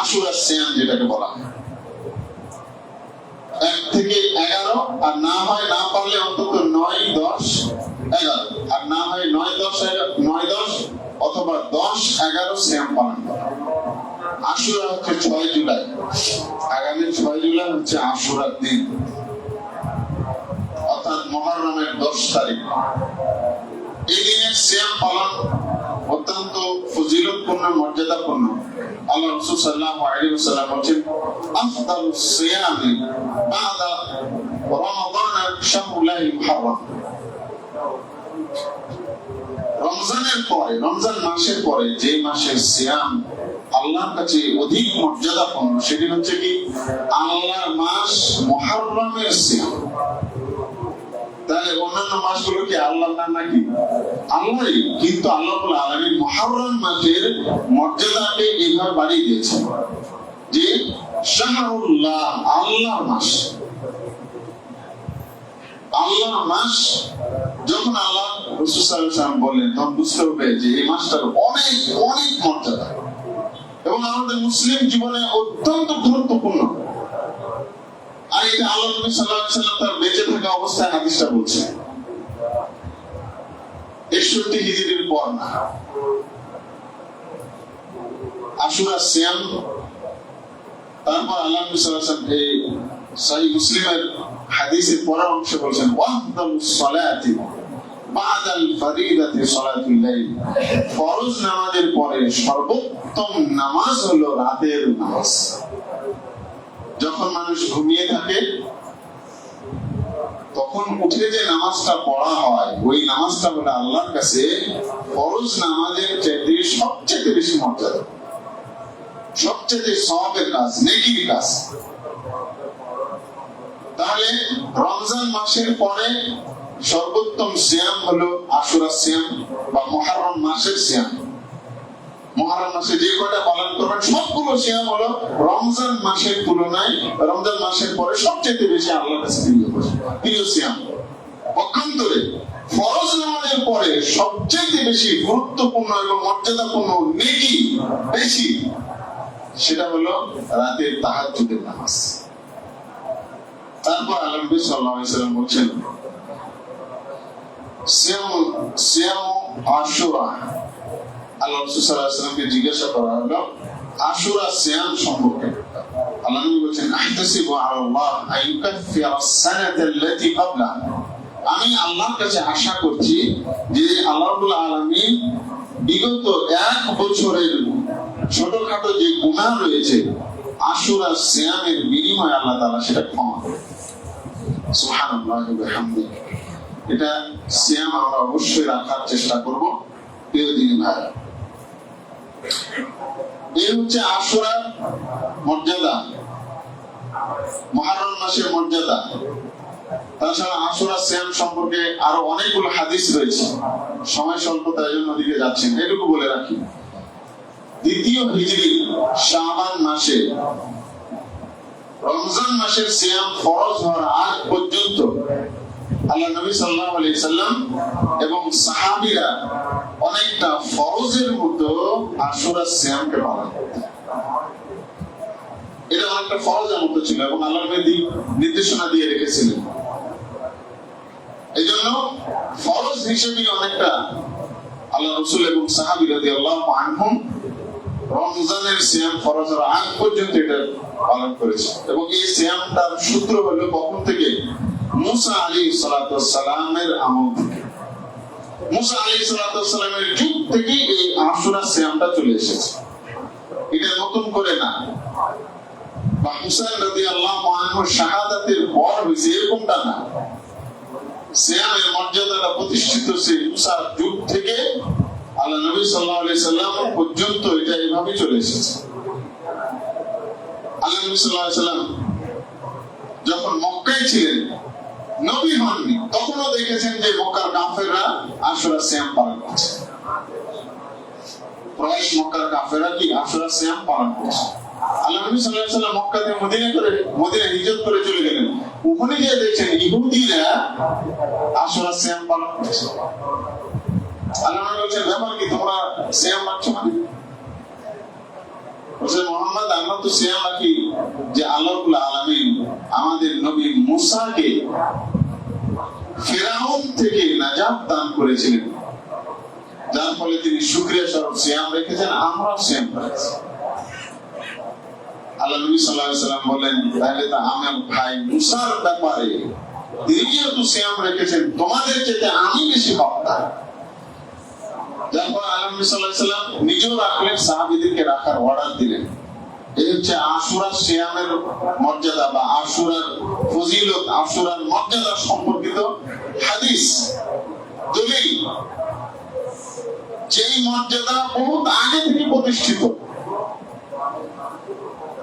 আশুরা সিয়াম যেটাকে বলা হয় 1 থেকে 11, আর না হয় না পারলে অন্তত 9, 10, 11, আর না হয় 9, 10 অথবা 10, 11 সিয়াম পালন করা। আশুরা হচ্ছে 6 জুলাই, আগামী 6 জুলাই হচ্ছে আশুরার দিন, অর্থাৎ মুহররমের 10 তারিখ। এই দিনের সিয়াম পালন অত্যন্ত ফজিলতপূর্ণ, মর্যাদাপূর্ণ। আল্লাহ রাসূল সাল্লাল্লাহু আলাইহি ওয়াসাল্লাম বলেন আফদালুস সিয়ামি বাদা রমাদান শাহরুল মুহররম। রমজানের পরে, রমজান মাসের পরে যে মাসের সিয়াম আল্লাহর কাছে অধিক মর্যাদাপূর্ণ, সেটি হচ্ছে কি আল্লাহর মাস মুহররমের সিয়াম। তাহলে অন্যান্য মাসগুলো কি আল্লাহর নাম নাকি? আল্লাহরই, কিন্তু আল্লাহ রাব্বুল আলামিন মুহররম মাসের মর্যাদাকে এইভাবে বাড়িয়ে দিয়েছেন যে শাহরুল্লাহ, আল্লাহর মাস। আল্লাহর মাস যখন আল্লাহ রাসূল সাল্লাল্লাহু আলাইহি ওয়াসাল্লাম বললেন, তখন বুঝতে হবে যে এই মাসটার অনেক অনেক মর্যাদা এবং আমাদের মুসলিম জীবনে অত্যন্ত গুরুত্বপূর্ণ। আর এটা আল্লাহ নবী সাল্লাল্লাহু আলাইহি ওয়াসাল্লাম তার বেঁচে থাকা অবস্থায় হাদিসটা বলছেন, 61 হিজরির পর না। আশুরা সিয়াম, তারপর আল্লাহ নবী সাল্লাল্লাহু আলাইহি ওয়াসাল্লাম এই সহিহ মুসলিমের হাদিসের পরের অংশে বলছেন, ওয়াফদালুস সালাতি বাদাল ফরিদাতি সালাতুল লাইল, ফরজ নামাজের পরে সর্বোত্তম নামাজ হলো রাতের নামাজ। যখন মানুষ ঘুমিয়ে থাকে তখন উঠে যে নামাজটা পড়া হয়, ওই নামাজটা হলো আল্লাহর কাছে ফরজ নামাজের চাইতে সবচেয়ে বেশি মর্যাদা, সবচেয়ে সওয়াবের কাজ, নেকির কাজ। তাহলে রমজান মাসের পরে সর্বোত্তম সিয়াম হলো আশুরা সিয়াম বা মুহররম মাসের সিয়াম। মুহররম মাসে যে কয়টা পালন করবেন সবগুলো সিয়াম হলো রমজান মাসের তুলনায় রমজান মাসের পরে সবচেয়ে বেশি আল্লাহর কাছে প্রিয় সিয়াম। পক্ষান্তরে ফরজ নামাজের পরে সবচেয়ে বেশি গুরুত্বপূর্ণ এবং মর্যাদাপূর্ণ নেকি বেশি, সেটা হলো রাতের তাহাজ্জুদের নামাজ। তারপর আল্লাহ নবী সাল্লাল্লাহু আলাইহি ওয়াসাল্লাম বলেন, সিয়াম আশুরা। আল্লাহ রাসূল সাল্লাল্লাহু আলাইহি ওয়াসাল্লামকে জিজ্ঞাসা করা হলো আশুরা সিয়াম সম্পর্কে। আল্লাহ নবী বলেন, আহতাসিবু আলাল্লাহ আইয়ুকাফিরা আস-সানাতা আল্লাতী ক্বাবলা, আমি আল্লাহর কাছে আশা করছি যে আল্লাহ রাব্বুল আলামিন বিগত 1 বছরের ছোটখাটো যে গুনাহ রয়েছে আশুরা সিয়ামের বিনিময়ে আল্লাহ তাআলা সেটা ক্ষমা করবেন। সুবহানাল্লাহি ওয়া বিহামদিহি। এটা সিয়াম আমরা অবশ্যই রাখার চেষ্টা করব প্রিয় দিনী ভাই। এই হচ্ছে আশুরার মর্যাদা, মুহররম মাসের মর্যাদা। তাছাড়া আশুরা সিয়াম সম্পর্কে আরো অনেকগুলো হাদিস রয়েছে, সময় স্বল্পতার জন্য দিকে যাচ্ছেন, এটুকু বলে রাখি। 2য় হিজরি শাবান মাসে রমজান মাসের সিয়াম ফরজ হওয়ার আগ পর্যন্ত আল্লাহ নবী সাল্লাল্লাহু আলাইহি সাল্লাম এবং সাহাবীরা অনেকটা ফরজের মতো আশুরা সিয়ামকে পালন করতেন। এটা অনেকটা ফরজের মতো ছিল এবং আল্লাহ নবী নির্দেশনা দিয়ে রেখেছিলেন। এইজন্য ফরজ হিসেবে অনেকটা আল্লাহ রাসূল এবং সাহাবী রাদিয়াল্লাহু আনহুম রমজানের সিয়াম ফরজের আগ পর্যন্ত এটা পালন করেছে। এবং এই সিয়ামটার সূত্র হলো কখন থেকে? মুসা আলাইহিস সালাতু ওয়াস সালামের আমল থেকে। মুসা আলাইহিস সালাতু ওয়াস সালামের যুগ থেকে এই আশুরা সিয়ামটা চলে এসেছে, এটা নতুন করে না। বা হুসাইন রাদিয়াল্লাহু আনহুর শাহাদাতের পর হয়েছে এরকমটা না। সিয়ামের মর্যাদাটা প্রতিষ্ঠিত সেই মুসার যুগ থেকে আল্লাহ নবী সাল্লাল্লাহু আলাইহি সাল্লাম পর্যন্ত এটা এইভাবে চলে এসেছে। আল্লাহ নবী সাল্লাল্লাহু আলাইহি সাল্লাম যখন মক্কায় ছিলেন, নবী হননি, তখনও দেখেছেন যে মক্কার কাফেররা আশুরা সিয়াম পালন করছে। কুরাইশ মক্কার কাফেররা কি আশুরা সিয়াম পালন করছে। আল্লাহ নবী সাল্লাল্লাহু আলাইহি সাল্লাম মক্কা থেকে মদিনা হিজরত করে চলে গেলেন, ওখানে গিয়ে দেখছেন ইহুদিরা আশুরা সিয়াম পালন করছে। আল্লাহ নবী বলছেন, ব্যাপার কি, তোমরা সিয়াম রাখছো মানে? বলছেন, মুহাম্মদ, আমরা তো সিয়াম রাখি যে আল্লাহ রাব্বুল আলামিন আমাদের নবী মুসাকে ফিরআউন থেকে নাজাত দান করেছিলেন, যার ফলে তিনি শুকরিয়া স্বরূপ সিয়াম রেখেছেন, আমরাও সিয়াম রাখছি। আল্লাহ নবী সাল্লাল্লাহু আলাইহি সাল্লাম বলেন, তাহলে তো আমার ভাই মুসার ব্যাপারে তিনি যেহেতু সিয়াম রেখেছেন, তোমাদের চেয়ে আমি বেশি হকদার। যারপর আল্লাহ নবী সাল্লাল্লাহু আলাইহি সাল্লাম নিজেও রাখলেন, সাহাবীদেরকে রাখার অর্ডার দিলেন। এই হচ্ছে আশুরা সিয়ামের মর্যাদা বা আশুরার ফজিলত, আশুরার মর্যাদা সম্পর্কিত হাদিস দলিল, যেই মর্যাদা বহুত আগে থেকে প্রতিষ্ঠিত।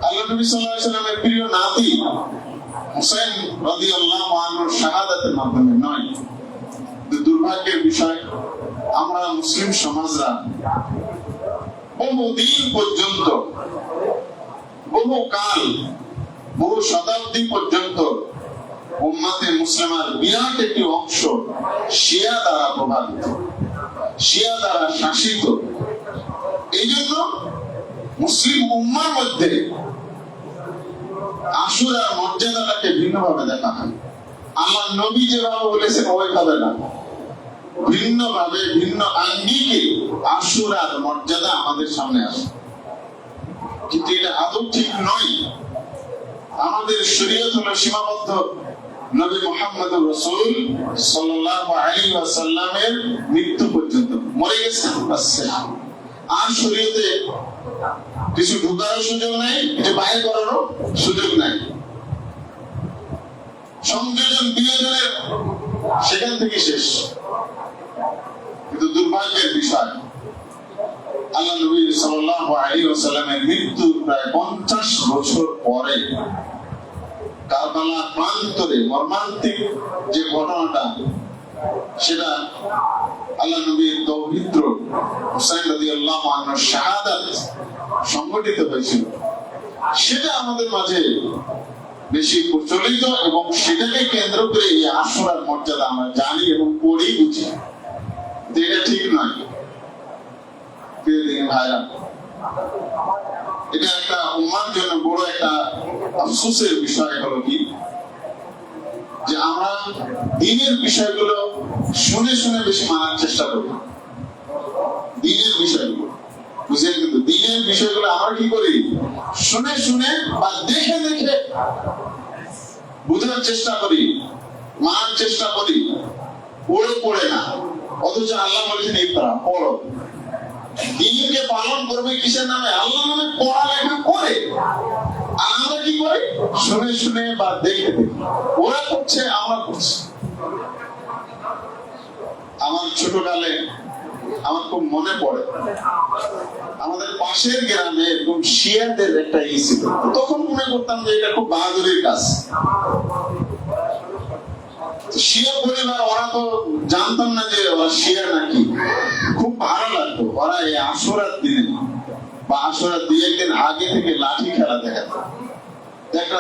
আল্লাহ নবী সাল্লাল্লাহু আলাইহি সাল্লামের প্রিয় নাতি হুসাইন রাদিয়াল্লাহু আনহুর শাহাদাতের মাধ্যমে নয়। দুর্ভাগ্যের বিষয়, আমরা মুসলিম সমাজরা বহুদিন পর্যন্ত, বহু কাল, বহু শতাব্দী পর্যন্ত উম্মাতে মুসলিমার বিরাট একটি অংশ শিয়া দ্বারা প্রভাবিত, শিয়া দ্বারা শাসিত। এই জন্য মুসলিম উম্মার মধ্যে আশুরার মর্যাদাটাকে ভিন্নভাবে দেখা হয়। আল্লাহ নবী যেভাবে বলেছেন ওইভাবে না, ভিন্নভাবে, ভিন্ন আঙ্গিকে আশুরার মর্যাদা আমাদের সামনে আসে। কিন্তু এটা আদৌ ঠিক নয়। আমাদের শরীয়ত হলো সীমাবদ্ধ নবী মুহাম্মদুর রাসূল সাল্লাল্লাহু আলাইহি ওয়াসাল্লামের মৃত্যু পর্যন্ত। মরে গেছেন বাস। আর শরীয়তে কিছু ঢোকারও সুযোগ নাই, কিছু বাইরে করারও সুযোগ নাই। সংযোজন বিয়োজনের সেখান থেকে শেষ। কিন্তু দুর্ভাগ্যের বিষয়, আল্লাহ নবী সাল্লাল্লাহু আলাইহি ওয়াসাল্লামের মৃত্যুর প্রায় 50 বছর পরে কারবালার প্রান্তরে মর্মান্তিক যে ঘটনাটা, সেটা আল্লাহ নবীর দৌহিত্র হুসাইন রাদিয়াল্লাহু আনহুর শাহাদাত সংঘটিত হয়েছিল, সেটা আমাদের মাঝে বেশি প্রচলিত এবং সেটাকে কেন্দ্র করে এই আশুরার মর্যাদা আমরা জানি এবং পড়ি, বুঝি। এটা ঠিক নয় প্রিয় দিনী ভাইরা। এটা একটা উম্মার জন্য বড় একটা আফসোসের বিষয় হলো কি, যে আমরা দ্বীনের বিষয়গুলো শুনে শুনে বেশি মানার চেষ্টা করি। দ্বীনের বিষয়গুলো বুঝলেন, কিন্তু দ্বীনের বিষয়গুলো আমরা কি করি, শুনে শুনে বা দেখে দেখে বুঝার চেষ্টা করি, মানার চেষ্টা করি, পড়ে পড়ে না। অথচ আল্লাহ বলেছেন ইকরা, পড়ো। দ্বীনকে পালন করবে কিসের নামে? আল্লাহর নামে পড়ালেখা করে। আর আমরা কি করি, শুনে শুনে বা দেখে দেখে। ওরা করছে, আমরা করছি। আমার ছোটকালে আমার খুব মনে পড়ে, আমাদের পাশের গ্রামে এরকম শিয়াদের একটা ই ছিল। তখন মনে করতাম যে এটা খুব বাহাদুরির কাজ। শিয়া পরিবার, ওরা তো জানতাম না যে ওরা শিয়া নাকি। খুব ভালো লাগতো ওরা এই আশুরার দিনে বা আশুরার 2-1 দিন আগে থেকে লাঠি খেলা দেখাতো। একটা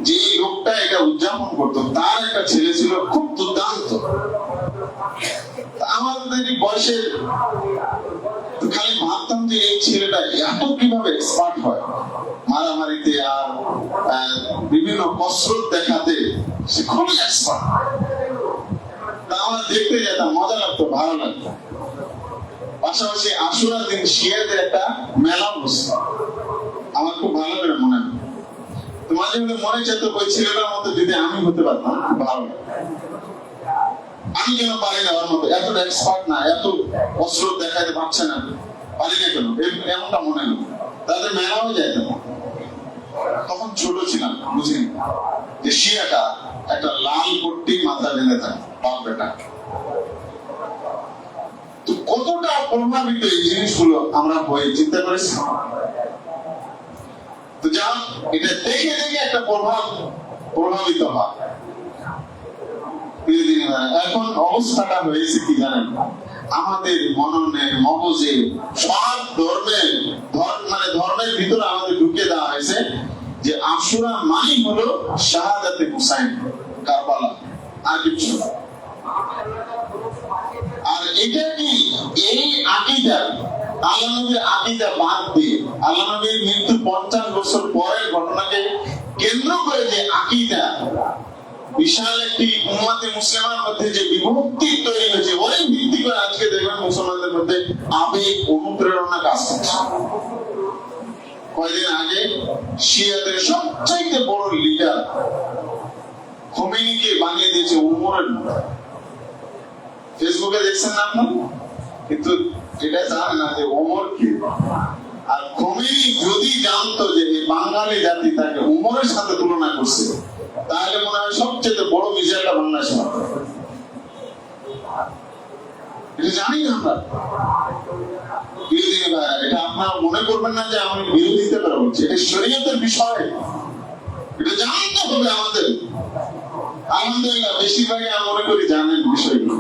যে লোকটা এটা উদযাপন করতো, তার একটা ছেলে ছিল খুব দুর্দান্ত। আমাদের বয়সের খালি ভাবতাম যে এই ছেলেটা এত কিভাবে এক্সপার্ট হয় মারামারিতে আর বিভিন্ন কসরত দেখাতে, সে খুবই এক্সপার্ট। তা আমরা দেখতে যেতাম, মজা লাগতো, ভালো লাগতো। পাশাপাশি আশুরার দিন শিয়াদের একটা মেলা বসতো, আমার খুব ভালো করে মনে হয়। তো মাঝে মাঝে মনে চাইতো ওই ছেলেটার মতো যদি আমি হতে পারতাম, ভালো লাগতো। আমি কেন পারি না ওর মতো, এতটা এক্সপার্ট না, এত কসরত দেখাতে পারছে না, পারি না কেন, এমনটা মনে হলো। তাদের মেলাও যাইতাম। তখন ছোট ছিলাম, বুঝিনি যে শিয়াটা একটা লাল পট্টি মাথা বেঁধে থাকে, বাপ বেটা। তো কতটা প্রভাবিত এই জিনিসগুলো আমরা বই চিন্তা করেছি। তো যা এটা দেখে দেখে একটা প্রভাবিত হয়। এখন অবস্থাটা হয়েছে কি জানেন, আমাদের মননে মগজে সব ধর্মের ভিতরে আমাদের ঢুকে দেওয়া হয়েছে যে আশুরা মানে হলো শাহাদাতে হুসাইন, কারবালা, আর কিছু। আর এটা কি এই আকীদা, আল্লাহ নবীর আকীদা বাদ দিয়ে, আল্লাহ নবীর মৃত্যু 50 বছর পরের ঘটনাকে কেন্দ্র করে যে আকীদা, বিশাল একটি উম্মাতে মুসলিমার মধ্যে যে বিভক্তি তৈরি হয়েছে, ওই ভিত্তি করে আজকে দেখবেন মুসলমানদের মধ্যে আবেগ, অনুপ্রেরণা কাজ করছে। কয়েকদিন আগে শিয়াদের সবচাইতে বড় লিডার খোমেনিকে বানিয়ে দিয়েছে উমরের মতো। ফেসবুকে দেখছেন না আপনি? কিন্তু এটা জানে না যে ওমর কি। আর খোমেনি যদি জানতো যে এই বাঙালি জাতি তাকে উমরের সাথে তুলনা করছে, তাহলে মনে হয় সবচেয়ে বড় মিসাইলটা বাংলাদেশে মারত। এটা জানি না আমরা। এটা আপনারা মনে করবেন না যে আমি বিরোধিতা করে বলছি, এটা শরীয়তের বিষয়। এটা জানতে হবে আমাদের। আলহামদুলিল্লাহ বেশিরভাগই আমি মনে করি জানেন বিষয়গুলো,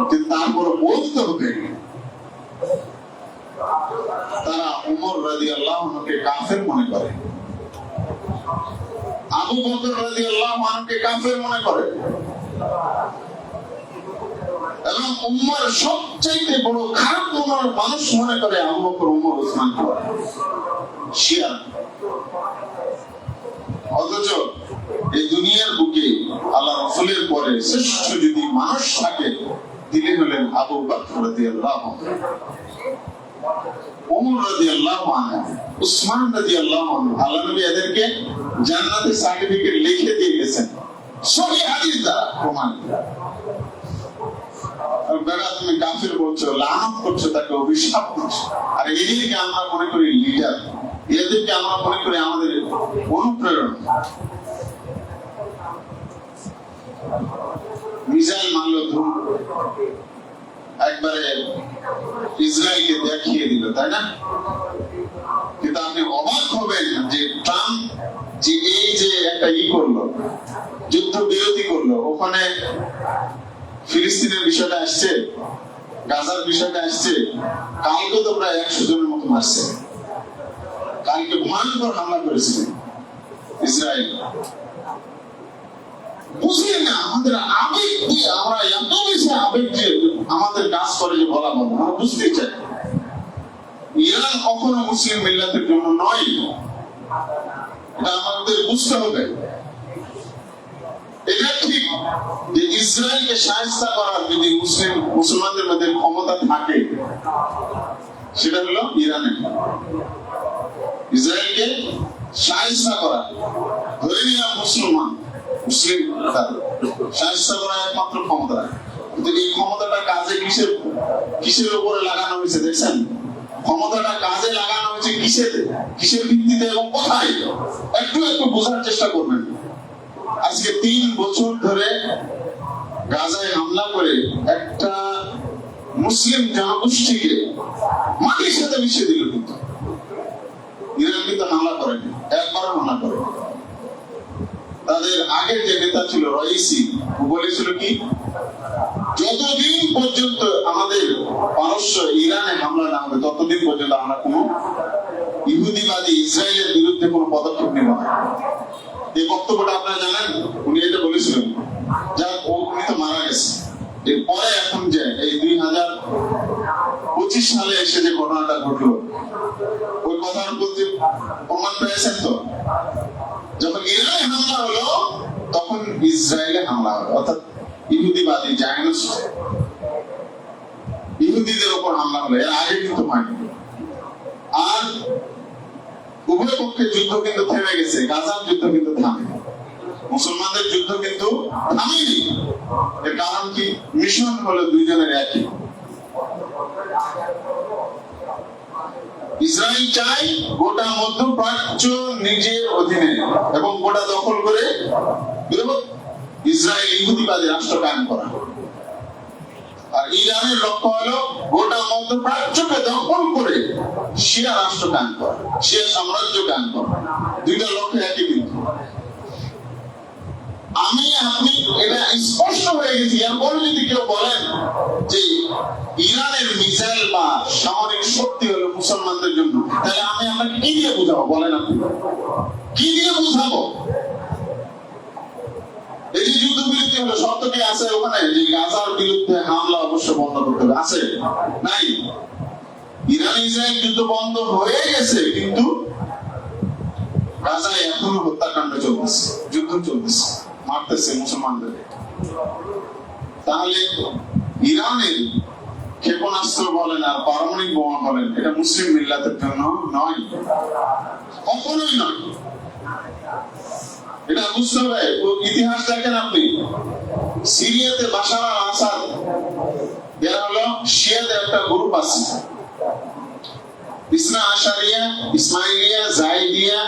কিন্তু তারপরে বলতে হবে। তারা উমর রাদিয়াল্লাহু আনহুকে কাফের মনে করে, আবু বকর রাদিয়াল্লাহু আনহুকে কাফের মনে করে, এবং উম্মার সবচাইতে বড় খারাপ মনের মানুষ মনে করে আবু বকর, উমর, ওসমান শিয়া। অথচ এই দুনিয়ার বুকে আল্লাহ রাসূলের পরে শ্রেষ্ঠ যদি মানুষ থাকে তিনি হলেন আবু বকর রাদিয়াল্লাহু আনহু, উমর রাদিয়াল্লাহু আনহু, উসমান রাদিয়াল্লাহু আনহু। আল্লাহ নবী এদেরকে জান্নাতের সার্টিফিকেট লিখে দিয়ে গেছেন সহিহ হাদিস দ্বারা প্রমাণ। বেটা তুমি কাফির বলছো, লানত করছো, তাকে অভিশাপ করছো, আর এদিকে আমরা মনে করি লিডার, এদেরকে আমরা মনে করি আমাদের অনুপ্রেরণা। মিসাইল মারল ধুম, একবারে ইসরায়েলকে দেখিয়ে দিল, তাই না? কিন্তু আপনি অবাক হবেন যে ট্রাম্প যে এই যে একটা করলো, যুদ্ধ বিরতি করলো, ওখানে ফিলিস্তিনের বিষয়টা আসছে, গাজার বিষয়টা আসছে, কালকে তো প্রায় 100 জনের মতো মারছে। কালকে ভয়ঙ্কর হামলা করেছিলেন ইসরায়েল। বুঝলেন না আমাদের আবেগ দিয়ে আমরা এত বেশি আবেগ দিয়ে আমাদের কাজ করে যে বলা বন্ধ, আমরা বুঝতে চাই ইরান কখনো মুসলিম মিল্লাতের জন্য নয়, এটা আমাদের বুঝতে হবে। এটা ঠিক যে ইসরায়েলকে সাহায্য করার যদি মুসলমানদের মধ্যে ক্ষমতা থাকে, সেটা হলো ইরানের। ইসরায়েলকে সাহায্য করা, ধরে নিলাম মুসলিম সাহায্য করা একমাত্র ক্ষমতা, কিন্তু এই ক্ষমতাটা কাজে কিসের উপরে লাগানো হয়েছে দেখছেন? ক্ষমতাটা কাজে লাগানো হয়েছে কিসের ভিত্তিতে এবং কোথায়? একটু বোঝার চেষ্টা করবেন। আজকে 3 বছর ধরে গাজায় হামলা করে একটা মুসলিম জনগোষ্ঠীকে মাটির সাথে মিশিয়ে দিল, কিন্তু ইরান কিন্তু হামলা করেনি, একবারও হামলা করেনি। তাদের আগের যে নেতা ছিল রাইসি, বলেছিল কি, যতদিন পর্যন্ত আমাদের পারস্য ইরানে হামলা না হবে ততদিন পর্যন্ত আমরা কোনো ইহুদিবাদী ইসরায়েলের বিরুদ্ধে কোনো পদক্ষেপ নেব না। এই বক্তব্যটা আপনারা জানেন, উনি এটা বলেছিলেন। উনি তো মারা গেছে। এরপরে এখন যে এই 2025 সালে এসে যে ঘটনাটা ঘটলো, ওই কথার প্রতি প্রমাণ পেয়েছেন তো? যখন ইরানে হামলা হলো তখন ইসরায়েলে হামলা হলো, অর্থাৎ ইহুদিবাদী জায়নিস্ট ইহুদিদের উপর হামলা হলো। এর আগে কিন্তু হয়নি। আর উভয় পক্ষের যুদ্ধ কিন্তু থেমে গেছে, গাজার যুদ্ধ কিন্তু থামে, মুসলমানদের যুদ্ধ কিন্তু থামেনি। এর কারণ কি? মিশন হলো দুইজনের একই। ইসরায়েল চাই গোটা মধ্যপ্রাচ্য নিজের অধীনে এবং গোটা দখল করে ইসরায়েল ইহুদিবাদী রাষ্ট্র কায়েম করা। আর ইরানের লক্ষ্য হলো গোটা মধ্যপ্রাচ্যকে দখল করে শিয়া রাষ্ট্র কায়েম করা, শিয়া সাম্রাজ্য কায়েম করা। দুইটা লক্ষ্য একই। কিন্তু আপনি এটা স্পষ্ট হয়ে গেছে। এরপরে যদি কেউ বলেন যে ইরানের মিসাইল বা সামরিক শক্তি হলো মুসলমানদের জন্য, তাহলে আমি আপনাকে কি দিয়ে বুঝাবো? বলেন আপনি কি দিয়ে বুঝাবো? এই যে যুদ্ধ বিরতি হলো, শর্ত কি আছে ওখানে যে গাজার বিরুদ্ধে হামলা অবশ্য বন্ধ করতে হবে? আছে? নাই। ইরান ইসরায়েল যুদ্ধ বন্ধ হয়ে গেছে, কিন্তু গাজায় এখনো হত্যাকাণ্ড চলতেছে, যুদ্ধ চলতেছে, মারতেছে মুসলমানদের। তাহলে ইরানের ক্ষেপণাস্ত্র বলেন আর পারমাণবিক বোমা বলেন, এটা মুসলিম মিল্লাতের জন্য নয়, কখনোই নয়। এটা বুঝতে হবে। ইতিহাস দেখেন আপনি, সিরিয়াতে বাশার আল আসাদ, এরা হলো শিয়াদের একটা গ্রুপ আছে, ইসনা আশারিয়া, ইসমাইলিয়া, জাইদিয়া,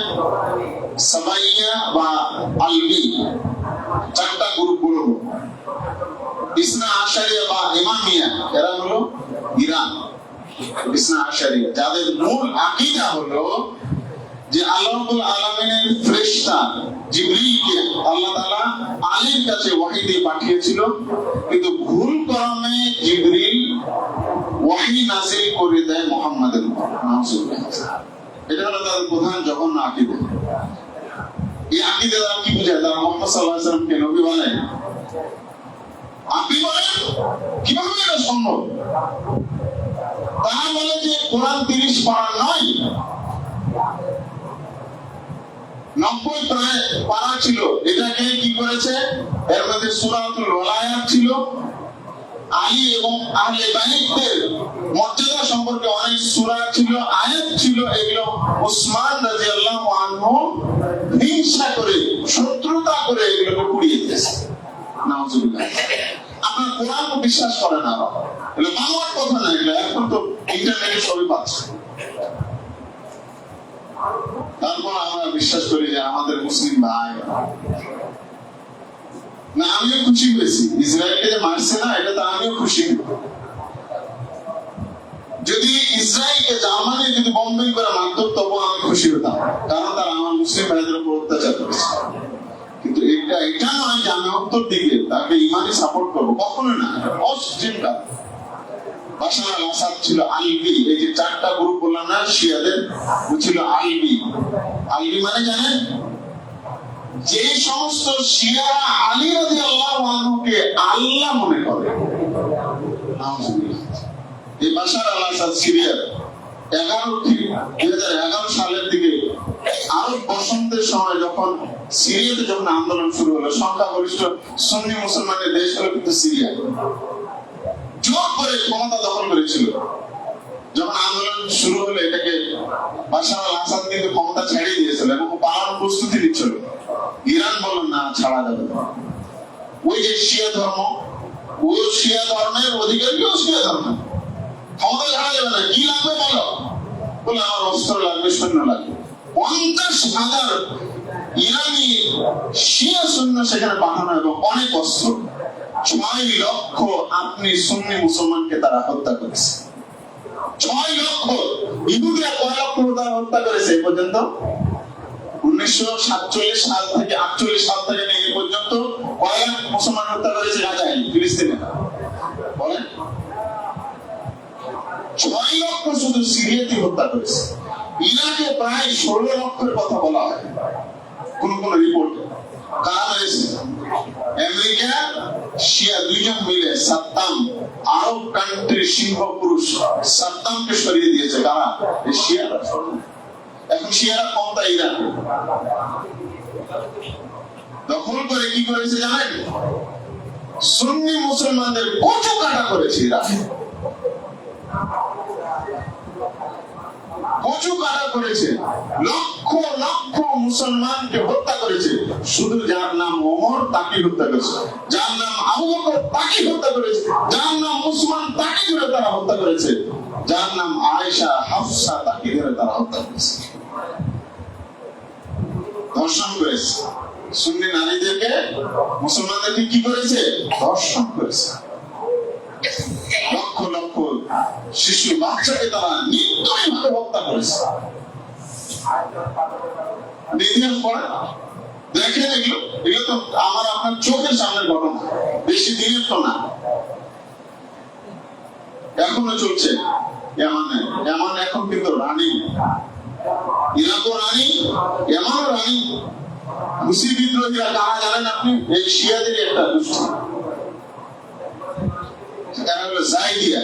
সাবাইয়া বা আলবি, 4টা গ্রুপ গুলো। ইসনা আশারিয়া বা ইমামিয়া, এরা হলো ইরান। ইসনা আশারিয়া, যাদের মূল আকীদা হলো যে আল্লাহ রাব্বুল আলামিনের ফেরেশতা জিবরীলকে আল্লাহ তাআলা আলীর কাছে ওহী দিয়ে পাঠিয়েছিল, কিন্তু ভুল ক্রমে জিবরীল ওহী নাযিল করে দেয় মুহাম্মাদের উপর। নাউযুবিল্লাহ। এটা হলো তাদের প্রধান জঘন্য আকীদা। এই আকীদা দ্বারা কি বোঝায়? তারা মুহাম্মদ সাল্লাল্লাহু আলাইহি ওয়াসাল্লামকে নবী বানায়। আপনি বলেন কিভাবে এটা সম্ভব? তারা বলে যে কোরআন 30 পারা নয়, 90 প্রায় পারা ছিল। এটাকে কি করেছে? এর মধ্যে সূরাতুল ওয়ালায়াত ছিল, আলী এবং আহলে বাইতের মর্যাদা সম্পর্কে অনেক সূরা ছিল, আয়াত ছিল। এগুলো ওসমান রাদিয়াল্লাহু আনহু হিংসা করে, শত্রুতা করে এগুলোকে পুড়িয়ে দিয়েছে। নাউযুবিল্লাহ। আপনার কোরআন বিশ্বাস করে না, এগুলো বানোয়াট কথা না। এগুলো এখন তো ইন্টারনেটে সবই পাচ্ছে। তারপর আমরা বিশ্বাস করি যে আমাদের মুসলিম ভাই না। আমিও খুশি হয়েছি ইসরায়েলকে যে মারছে না, এটা তো আমিও খুশি। যদি ইসরায়েলকে জার্মানি যদি বম্বিং করে মারত তবু আমি খুশি হতাম, কারণ তারা আমার মুসলিম ভাইদের উপর অত্যাচার করেছে। কিন্তু এটা নয় যে আমি উত্তর দিকে তাকে ইমানি সাপোর্ট করবো, কখনো না। অশ্চিন্তা বাশার আল আসাদ ছিল আলবি। এই যে 4টা গ্রুপ বললাম না শিয়াদের, ছিল আলবি। আলবি মানে জানেন? যে সমস্ত শিয়ারা আলী রাদিয়াল্লাহু আনহুকে আল্লাহ মনে করে। এই বাশার আল আসাদ সিরিয়ার 2011 সালের দিকে আরব বসন্তের সময় যখন সিরিয়াতে যখন আন্দোলন শুরু হলো, সংখ্যাগরিষ্ঠ সুন্নি মুসলমানের দেশ হলো কিন্তু সিরিয়া, জোর করে ক্ষমতা দখল করেছিল। যখন আন্দোলন শুরু হলো, এটাকে বাশার আল আসাদ কিন্তু ক্ষমতা ছেড়ে দিয়েছিল এবং পালানোর প্রস্তুতি নিচ্ছিল। ইরান বলল না, ছাড়া যাবে না। ওই যে শিয়া ধর্ম, ওই শিয়া ধর্মের অধিকারীও শিয়া ধর্ম, ক্ষমতা ছাড়া যাবে না। কি লাগবে বলো? বলে আমার অস্ত্র লাগবে, সৈন্য লাগবে। 50,000 ইরানি শিয়া সৈন্য সেখানে পাঠানো এবং অনেক অস্ত্র। 6 লক্ষ আপনি সুন্নি মুসলমানকে তারা হত্যা করেছে। 6 লক্ষ। ইহুদিরা কয় লক্ষ তারা হত্যা করেছে এই পর্যন্ত? 1947 সাল থেকে 48 সাল থেকে এই পর্যন্ত কয় লাখ মুসলমান হত্যা করেছে গাজায়, ফিলিস্তিনে? বলেন। 6 লক্ষ শুধু সিরিয়াতে হত্যা করেছে। ইরাকে প্রায় 16 লক্ষের কথা বলা হয় কোন কোন রিপোর্টে। কারা হয়েছে? আমেরিকা, শিয়া দুইজন মিলে সাদ্দাম, আরব কান্ট্রির সিংহ পুরুষ সাদ্দামকে সরিয়ে দিয়েছে। কারা? এই শিয়ারা। এখন শিয়ারা ক্ষমতা ইরান দখল করে কি করেছে জানেন? সুন্নি মুসলমানদের কচু কাটা করেছে ইরান, কচু কাটা করেছে। লক্ষ লক্ষ মুসলমানকে হত্যা করেছে। শুধু যার নাম ওমর তাকে হত্যা করেছে, যার নাম আবু বকর তাকে হত্যা করেছে, যার নাম উসমান তাকে ধরে তারা হত্যা করেছে, যার নাম আয়েশা হাফসা তাকে ধরে তারা হত্যা করেছে। ধর্ষণ করেছে। সুন্নি নারীদেরকে, মুসলমানদেরকে কি করেছে? ধর্ষণ করেছে। লক্ষ লক্ষ শিশু বাচ্চাকে তারা নির্দয়ভাবে হত্যা করেছে। ইতিহাস পড়ে দেখেন, এগুলো তো আমার আপনার চোখের সামনের ঘটনা, বেশি দিনের তো না, এখনো চলছে। এমন এখন কিন্তু রানী, ইরাকও রানী, এমনও রানী। হুসি বিদ্রোহীরা কারা জানেন আপনি? এই শিয়াদের একটা গোষ্ঠী, তারা হলো জাইদিয়া।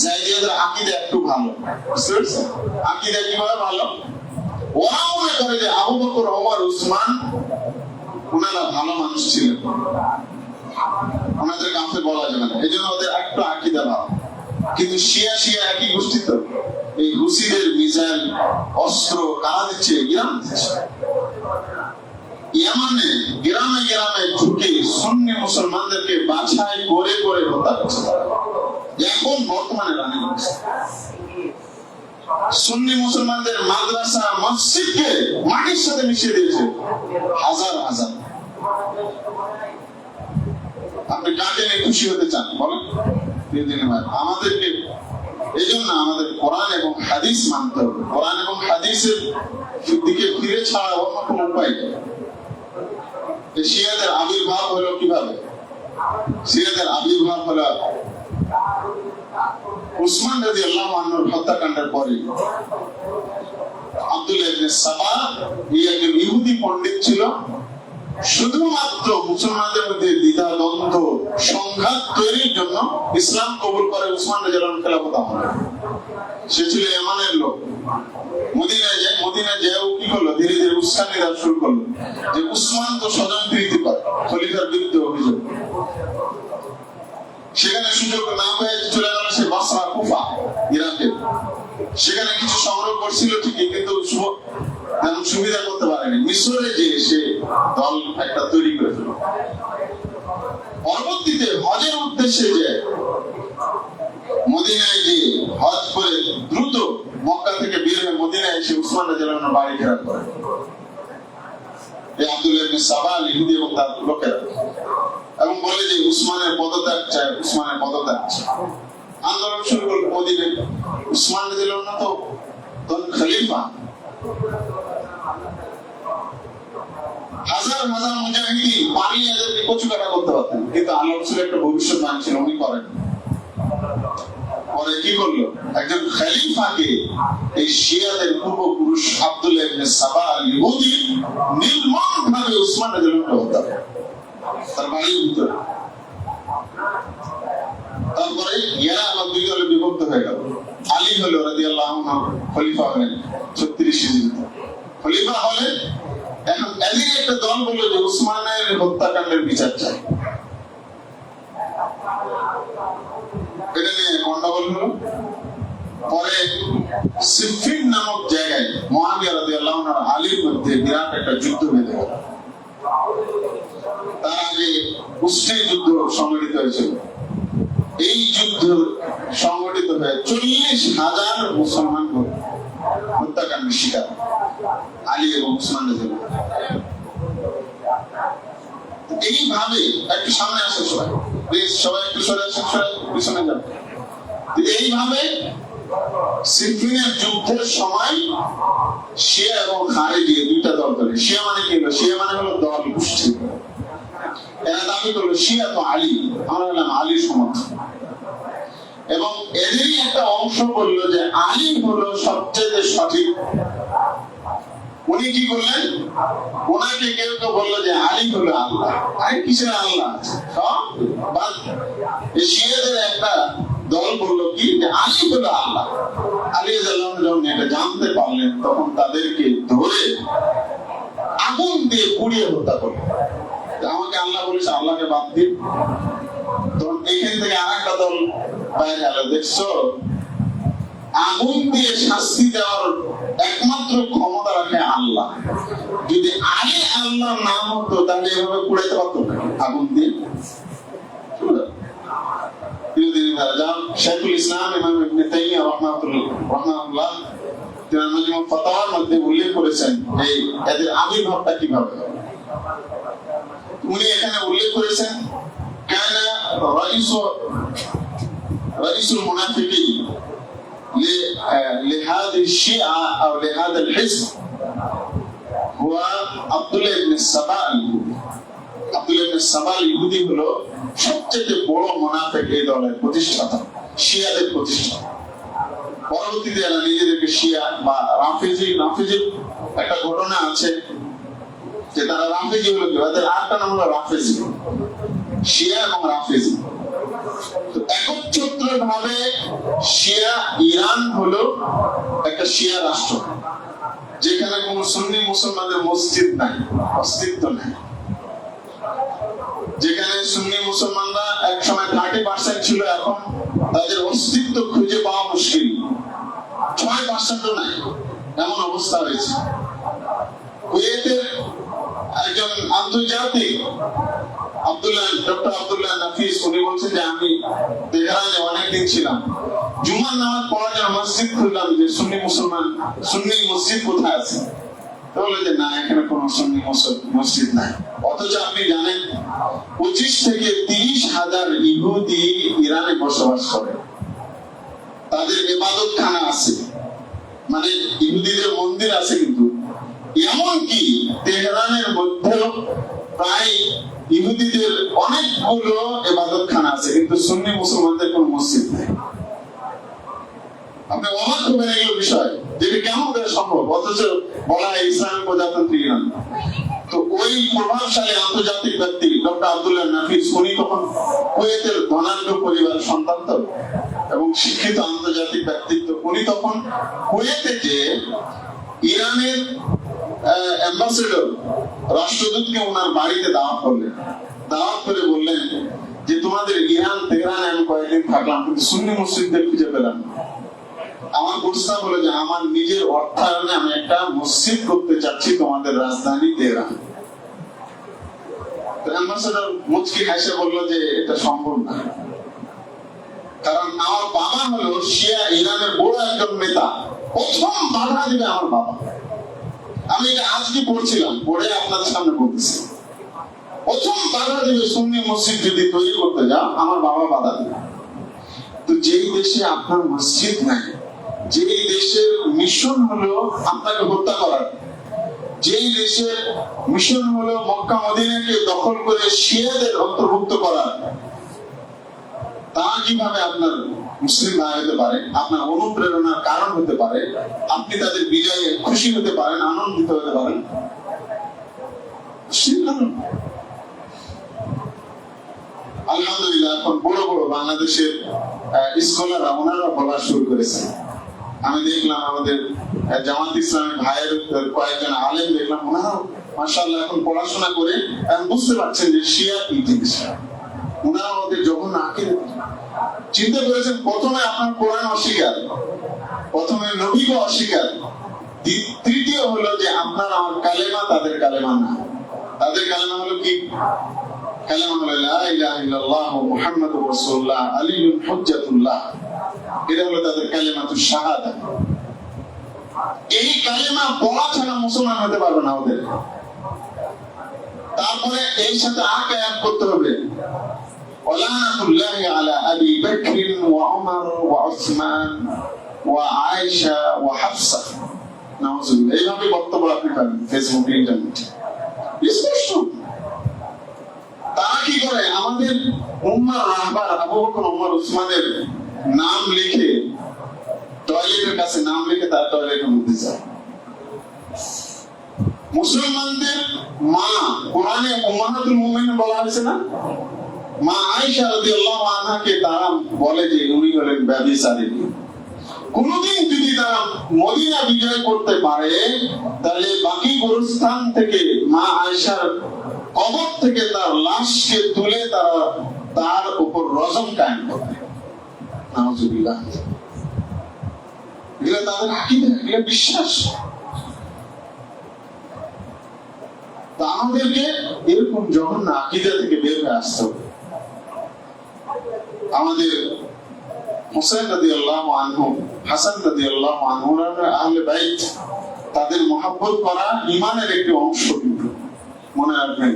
জাইদিয়াদের আকীদা একটু ভালো, বুঝতে পারছেন? আকীদা কিভাবে ভালো? ওরা মনে করে যে আবু বকর, ওমর, উসমান ওনারা ভালো মানুষ ছিলেন, ওনাদের কাছে বলা যাবে না, এই জন্য ওদের একটু আকীদা ভালো। কিন্তু শিয়া একই গোষ্ঠী তো। এই হুসিদের মিসাইল অস্ত্র কারা দিচ্ছে? ইরান দিচ্ছে। ইয়ামানে গ্রামে গ্রামে ঢুকে সুন্নি মুসলমানদেরকে বাছাই করে করে হত্যা করছে। এখন বর্তমানে রানী সুন্নি মুসলমানদের মাদ্রাসা, মসজিদকে মাটির সাথে মিশিয়ে দিয়েছে হাজার হাজার। আপনি কাকে নিয়ে খুশি হতে চান বলেন? আমাদেরকে এই জন্য আমাদের কোরআন এবং হাদিস মানতে হবে। কোরআন এবং হাদিসের দিকে ফিরে ছাড়া অন্য কোনো উপায় নেই। শিয়াদের আবির্ভাব হলো কিভাবে? শিয়াদের আবির্ভাব হলো উসমান রাদিয়াল্লাহু আনহুর হত্যাকাণ্ডের পরে। আব্দুল্লাহ ইবনে সাবা একজন ইহুদি পণ্ডিত ছিল, শুধুমাত্র মুসলমানদের মধ্যে দ্বিধা দ্বন্দ্ব সংঘাত তৈরির জন্য ইসলাম কবুল করে উসমান রাদিয়াল্লাহু আনহু খেলাফত আমলে। সে ছিল ইয়ামানের লোক। মদিনায় যায় কি করলো, ধীরে ধীরে উস্কানি দেওয়া শুরু করলো যে উসমান তো স্বজনপ্রীতি করে, খলিফার বিরুদ্ধে অভিযোগ। সেখানে সুযোগ না পেয়ে চলে গেল সে বাসরা, কুফা, ইরাকে। সেখানে কিছু সংগ্রহ করছিল ঠিকই, কিন্তু তেমন সুবিধা করতে পারেনি। মিশরে যে সে দল একটা তৈরি করে ফেলল। পরবর্তীতে হজের উদ্দেশ্যে যে মদিনায় যে হজ করে দ্রুত মক্কা থেকে বের হয়ে মদিনায় এসে উসমান রাদিয়াল্লাহু আনহু বাড়ি ঘেরাও করে। এই আব্দুল্লাহ ইবনে সাবা ইহুদি এবং তার লোকেরা, এবং বলে যে উসমানের পদত্যাগ চাই, উসমানের পদত্যাগ চাই। আন্দোলন শুরু করল মদিনায়। উসমান রাদিয়াল্লাহু আনহু তো তখন খলিফা। হাজার হাজার মুজাহিদিন পালিয়ে এদেরকে কচুকাটা করতে পারতেন, কিন্তু আল্লাহ রাসূলের একটা ভবিষ্যৎবাণী ছিল, উনি করেন। পরে কি করলো, একজন খলিফাকে এই শিয়াদের পূর্বপুরুষ আব্দুল্লাহ ইবনে সাবা ইহুদি নির্মমভাবে উসমান রাদিয়াল্লাহু আনহু হত্যা করে তার বাড়ির ভিতরে। তারপরে ইয়ারা আবার দুই দলে বিভক্ত হয়ে গেল। আলী হলো রাদিয়াল্লাহু আনহু খলিফা হলেন 36 হিজরিতে। খলিফা হলে এখন এদিকে একটা দল বলল যে উসমানের হত্যাকাণ্ডের বিচার চাই। এটা নিয়ে গন্ডগোল হলো। পরে সিফিন নামক জায়গায় মুআবিয়া রাদিয়াল্লাহু আনহু আর আলীর মধ্যে বিরাট একটা যুদ্ধ বেঁধে গেল। তার আগে উষ্ট্রী যুদ্ধ সংঘটিত হয়েছিল। এই যুদ্ধ সংঘটিত হয়ে 40,000 মুসলমান হত্যাকাণ্ডের শিকার আলী এবং উসমান রাদিয়াল্লাহু আনহু। এইভাবে একটু সামনে আসে সবাই, প্লিজ সবাই একটু সরে আসেন, পিছনে যান। এইভাবে সিফিনের যুদ্ধের সময় শিয়া এবং খারিজি দুইটা দল করে। শিয়া মানে কি হলো? শিয়া মানে হলো দল গোষ্ঠী। এরা দাবি করলো শিয়া তো আলী, আমরা হলাম আলীর সমর্থক। এবং এদেরই একটা অংশ বললো যে আলী হলো সবচেয়ে সঠিক। উনি কি করলেন, ওনাকে কেউ কেউ বললো যে আলী হলো আল্লাহ। আরে কিসের আল্লাহ? শিয়াদের একটা দল বললো কি যে আলী হলো আল্লাহ। আলী রাদিয়াল্লাহু আনহু যখন এটা জানতে পারলেন, তখন তাদেরকে ধরে আগুন দিয়ে পুড়িয়ে হত্যা করলেন। আমাকে আল্লাহ বলেছে, আল্লাহকে বাদ দিন। তখন এখান থেকে আরেকটা দল বাইরে এলো, দেখছো আগুন দিয়ে শাস্তি দেওয়ার একমাত্র ক্ষমতা রাখে আল্লাহ। যদি আলী আল্লাহর নাম হতো তাহলে এভাবে পুড়াইতে পারতো না আগুন দিয়ে। শাইখুল ইসলাম ইমাম ইবনে তাইমিয়া রাহমাহুল্লাহ তিনি মাজমু ফাতাওয়ার মধ্যে উল্লেখ করেছেন এই এদের আবির্ভাবটা কিভাবে। উনি এখানে উল্লেখ করেছেন কানা রাইসুল মুনাফিকিন لهذه الشيعة أو لهذا الحزب هو عبد الله بن السبا اليهودي। عبد الله بن السبا اليهودي হলো সবচেয়ে বড় মুনাফিক এই দলের প্রতিষ্ঠাতা, শিয়াদের প্রতিষ্ঠাতা। পরবর্তীতে এরা নিজেদেরকে শিয়া বা রাফিজি একটা ঘটনা আছে যে তারা রাফিজি হলো কি, তাদের আরেকটা নাম হলো রাফিজি, শিয়া এবং রাফিজি। একচ্ছত্র ভাবে শিয়া ইরান হলো একটা শিয়া রাষ্ট্র, যেখানে কোন সুন্নি মুসলমানদের মসজিদ নাই, অস্তিত্ব নাই। যেখানে সুন্নি মুসলমানরা এক সময় 30% ছিল, এখন তাদের অস্তিত্ব খুঁজে পাওয়া মুশকিল, 6% নাই, এমন অবস্থা হয়েছে। কুয়েতের একজন আন্তর্জাতিক ডক্টর আব্দুল্লাহ নাফিস উনি বলছেন যে আমি তেহরানে অনেকদিন ছিলাম, জুমার নামাজ পড়ার জন্য মসজিদ খুঁজলাম যে সুন্নি মসজিদ কোথায় আছে। বলে যে না, এখানে কোনো সুন্নি মসজিদ নাই। অথচ আপনি জানেন 25 থেকে 30,000 ইহুদি ইরানে বসবাস করে, তাদের ইবাদতখানা আছে, মানে ইহুদিদের মন্দির আছে, কিন্তু এমনকি তেহরানের মধ্যেও প্রায় ইহুদিদের অনেকগুলো ইবাদতখানা আছে, কিন্তু সুন্নি মুসলমানদের কোন মসজিদ নেই। আপনি অবাক হবেন এগুলো বিষয়, যেটা কেমন করে সম্ভব, অথচ বলা হয় ইসলামী প্রজাতন্ত্রী ইরান। তো ওই প্রভাবশালী আন্তর্জাতিক ব্যক্তি ডক্টর আব্দুল্লাহ নাফিস, উনি তখন কুয়েতের ধনাঢ্য পরিবারের সন্তান তো, এবং শিক্ষিত আন্তর্জাতিক ব্যক্তিত্ব। উনি তখন কুয়েতে যে ইরানের অ্যাম্বাসেডর, রাষ্ট্রদূতকে ওনার বাড়িতে দাওয়াত করলেন। দাওয়াত করে বললেন যে তোমাদের ইরান তেহরানে আমি কয়েকদিন থাকলাম, কিন্তু সুন্নি মসজিদদের খুঁজে পেলাম না। আমার প্রস্তাব হলো যে আমার নিজের অর্থায়নে আমি একটা মসজিদ করতে চাচ্ছি তোমাদের রাজধানী তেহরান। অ্যাম্বাসেডর মুচকি হাসে বললো যে এটা সম্ভব না, কারণ আমার বাবা হলো শিয়া ইরানের বড় একজন নেতা, প্রথম বাধা দিবে আমার বাবা। আমি এটা আজকে পড়ছিলাম, পড়ে আপনাদের সামনে বলতেছি। প্রথম বাধা দিবে সুন্নি মসজিদ যদি তৈরি করতে যাও, আমার বাবা বাধা দিবে। তো যেই দেশে আপনার মসজিদ নাই, যেই দেশের মিশন হলো আপনাকে হত্যা করার, যেই দেশের মিশন হলো মক্কা মদিনাকে দখল করে শিয়াদের অন্তর্ভুক্ত করার, তা কিভাবে আপনার মুসলিম ভাই হতে পারে, আপনার অনুপ্রেরণার কারণ হতে পারে, আপনি তাদের বিজয়ে খুশি হতে পারেন, আনন্দিত হতে পারেন? আলহামদুলিল্লাহ, এখন বড় বড় বাংলাদেশের স্কলাররা ওনারা বলা শুরু করেছে। আমি দেখলাম আমাদের জামাত ইসলামী ভাইয়ের কয়েকজন আলেম দেখলাম, ওনারা মাশাআল্লাহ এখন পড়াশোনা করে বুঝতে পারছেন যে শিয়া কি জিনিস। ওনারা আমাদের যখন আকিদা চিন্তা করেছেন, প্রথমে আপনার কোরআন অস্বীকার, প্রথমে নবীকে অস্বীকার, তৃতীয় হলো যে আপনার আমার কালেমা তাদের কালেমা না। তাদের কালেমা হলো কি? কালেমা হলো লা ইলাহা ইল্লাল্লাহু মুহাম্মাদুর রাসূলুল্লাহ আলিয়্যুন হুজ্জাতুল্লাহ। এটা হলো তাদের কালেমাতুশ শাহাদা। এই কালেমা বলা ছাড়া মুসলমান হতে পারবে না ওদের। তারপরে এই সাথে আয়াত করতে হবে, ওয়ালানাতুল্লাহি আলা আবি বকর ওয়া উমর ওয়া উসমান ওয়া আয়েশা ওয়া হাফসা। নাউযুবিল্লাহ। এইভাবে বক্তব্য আপনি পাবেন ফেসবুকে, ইন্টারনেটে স্পষ্ট। তারা কি করে? আমাদের উম্মার রাহবার আবু বকর ওমর উসমানের নাম লিখে, টয়লেটের কাছে নাম লিখে তার টয়লেটের মধ্যে যায়। মুসলমানদের মা, কোরআনে উম্মাহাতুল মুমিনিন বলা হয়েছে না? মা আয়েশা রাদিয়াল্লাহু আনহাকে তারা বলে যে উনি হলেন ব্যভিচারিণী। কোনদিন যদি তারা মদিনা বিজয় করতে পারে, তাহলে বাকি গোরস্থান থেকে মা আয়েশার কবর থেকে তার লাশকে তুলে তারা তার উপর রজম কায়েম করবে। নাউযুবিল্লাহ। এগুলো তাদের আকীদা, এগুলো বিশ্বাস। আমাদেরকে এরকম জঘন্য আকীদা থেকে বের হয়ে আসতে হবে। আমাদের হুসাইন রাদিয়াল্লাহু আনহু, হাসান রাদিয়াল্লাহু আনহু আহলে বাইত, তাদের মহব্বত করা ঈমানের একটি অংশ, কিন্তু মনে রাখবেন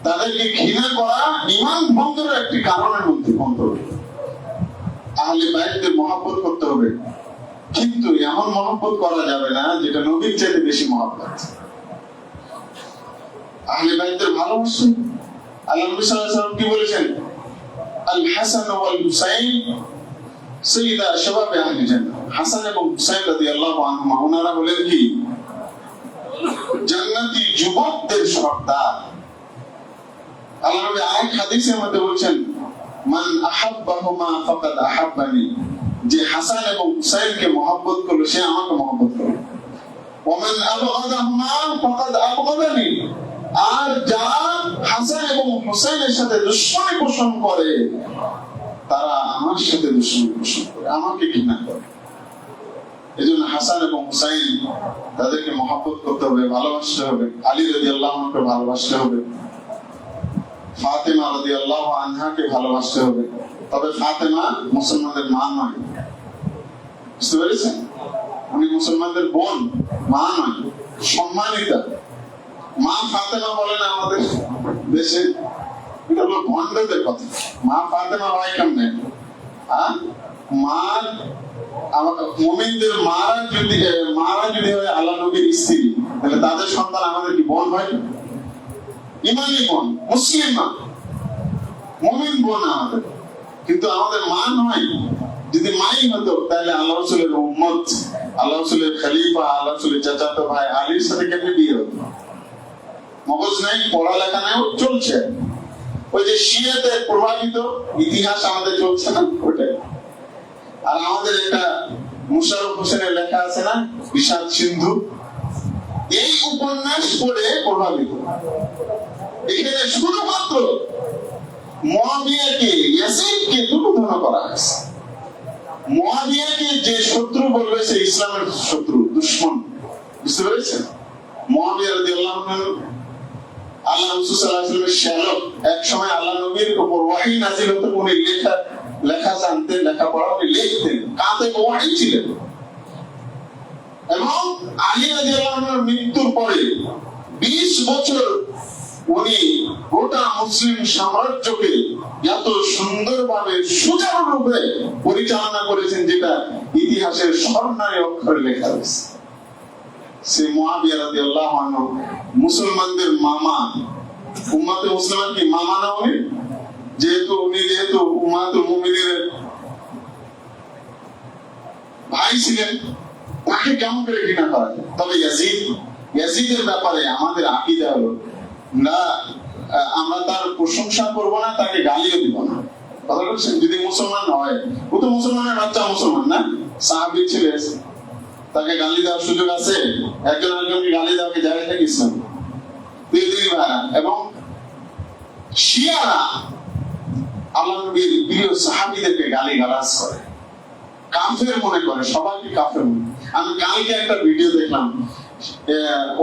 তাদেরকে ঘৃণা করা ঈমান ভঙ্গের একটি কারণের মধ্যে অন্তর্ভুক্ত। আহলে বাইতদের মহব্বত করতে হবে, কিন্তু এমন মহব্বত করা যাবে না যেটা নবীর চাইতে বেশি মহব্বত। আহলে বাইতদের ভালোবাসা, আল্লাহ নবী সাল্লাল্লাহু আলাইহি ওয়াসাল্লাম কি বলেছেন? আল হাসান ওয়াল হুসাইন সাইয়্যিদা শাবাবে আহলি জান্নাহ। হাসান এবং হুসাইন রাদিয়াল্লাহু আনহুমা, ওনারা হলেন কি? জান্নাতি যুবকদের সর্দার। আল্লাহ নবী আরেক হাদিসের মধ্যে বলেছেন, মান আহাব্বাহুমা ফাকাদ আহাব্বানি। যে হাসান এবং হুসাইনকে মহব্বত করলো, সে আমাকে মহব্বত করলো। ওয়া মান আবগাদাহুমা ফাকাদ আবগাদানি। আর যারা হাসান এবং হুসাইনের সাথে দুশমনি পোষণ করে, তারা আমার সাথে দুশমনি পোষণ করে, আমাকে ঘৃণা করে। এজন্য হাসান এবং হুসাইন তাদেরকে মহব্বত করতে হবে, ভালোবাসতে হবে। আলী রাদিয়াল্লাহু আনহুকে ভালোবাসতে হবে, ফাতেমা রাদিয়াল্লাহু আনহাকে ভালোবাসতে হবে। তবে ফাতেমা মুসলমানদের মা নয়, বুঝতে পেরেছেন? উনি মুসলমানদের বোন, মা নয়, সম্মানিতা। মা ফাতেমা বলে না আমাদের দেশে, এটা হলো ভণ্ডদের কথা। মা ফাতেমা হয় কেমনে? মা মুমিনদের মারা যদি হয় আল্লাহ নবীর স্ত্রী, তাহলে তাদের সন্তান আমাদের কি বোন হয়? ইমানি বোন, মুসলিম মা, মুমিন বোন আমাদের, কিন্তু আমাদের মা নয়। যদি মাই হতো তাহলে আল্লাহ রাসূলের উম্মত, আল্লাহ রাসূলের খলিফা, আল্লাহ রাসূলের চাচাতো ভাই আলীর সাথে কেমনে বিয়ে হতো? মগজ নাই, পড়ালেখা নাই, চলছে ওই যে শিয়াতে প্রভাবিত ইতিহাস আমাদের চলছে না ওটাই। আর আমাদের একটা মুশাররফ হোসেনের লেখা আছে না, বিষাদ সিন্ধু, এই উপন্যাস পড়ে প্রভাবিত। এখানে শুধুমাত্র মুয়াবিয়াকে, ইয়াজিদকে তুলনা করা হয়েছে। মুয়াবিয়াকে যে শত্রু বলবে সে ইসলামের শত্রু, দুশমন, বুঝতে পেরেছেন? মুয়াবিয়া রাদিয়াল্লাহু আনহু আল্লাহ রাসূল সাল্লাল্লাহু আলাইহি ওয়াসাল্লামের শ্যালক, এক সময় আল্লাহ নবীর উপর ওহী নাযিল হতো, উনি লেখা জানতেন, লেখাপড়া উনি লিখতেন, কাতে ওহী ছিলেন। এবং আলী রাদিয়াল্লাহু আনহুর মৃত্যুর পরে 20 বছর উনি গোটা মুসলিম সাম্রাজ্যকে এত সুন্দরভাবে সুচারুরূপে পরিচালনা করেছেন, যেটা ইতিহাসের স্বর্ণালী অক্ষরে লেখা রয়েছে। সে মুয়াবিয়া রাদিয়াল্লাহু আনহু মুসলমানদের মামা, উম্মাতে মুসলিমার কি মামা না উনি? যেহেতু উম্মাতুল মুমিনের ভাই ছিলেন, তাকে কেমন করে ঘৃণা করা যায়? তবে ইয়াজিদের ব্যাপারে আমাদের আকীদা হলো না, আমরা তার প্রশংসা করব না, তাকে গালিও দিব না। কথা বলছেন? যদি মুসলমান হয়, ও তো মুসলমানের বাচ্চা, মুসলমান না, সাহাবী ছেলে, তাকে গালি দেওয়ার সুযোগ আছে? একজন আরেকজনকে গালি দেওয়াকে জায়েজ নাকি ইসলাম? এবং শিয়ারা আল্লাহ নবীর প্রিয় সাহাবীদেরকে গালিগালাজ করে, কাফের মনে করে, সবাইকে কাফের মনে। আমি কালকে একটা ভিডিও দেখলাম,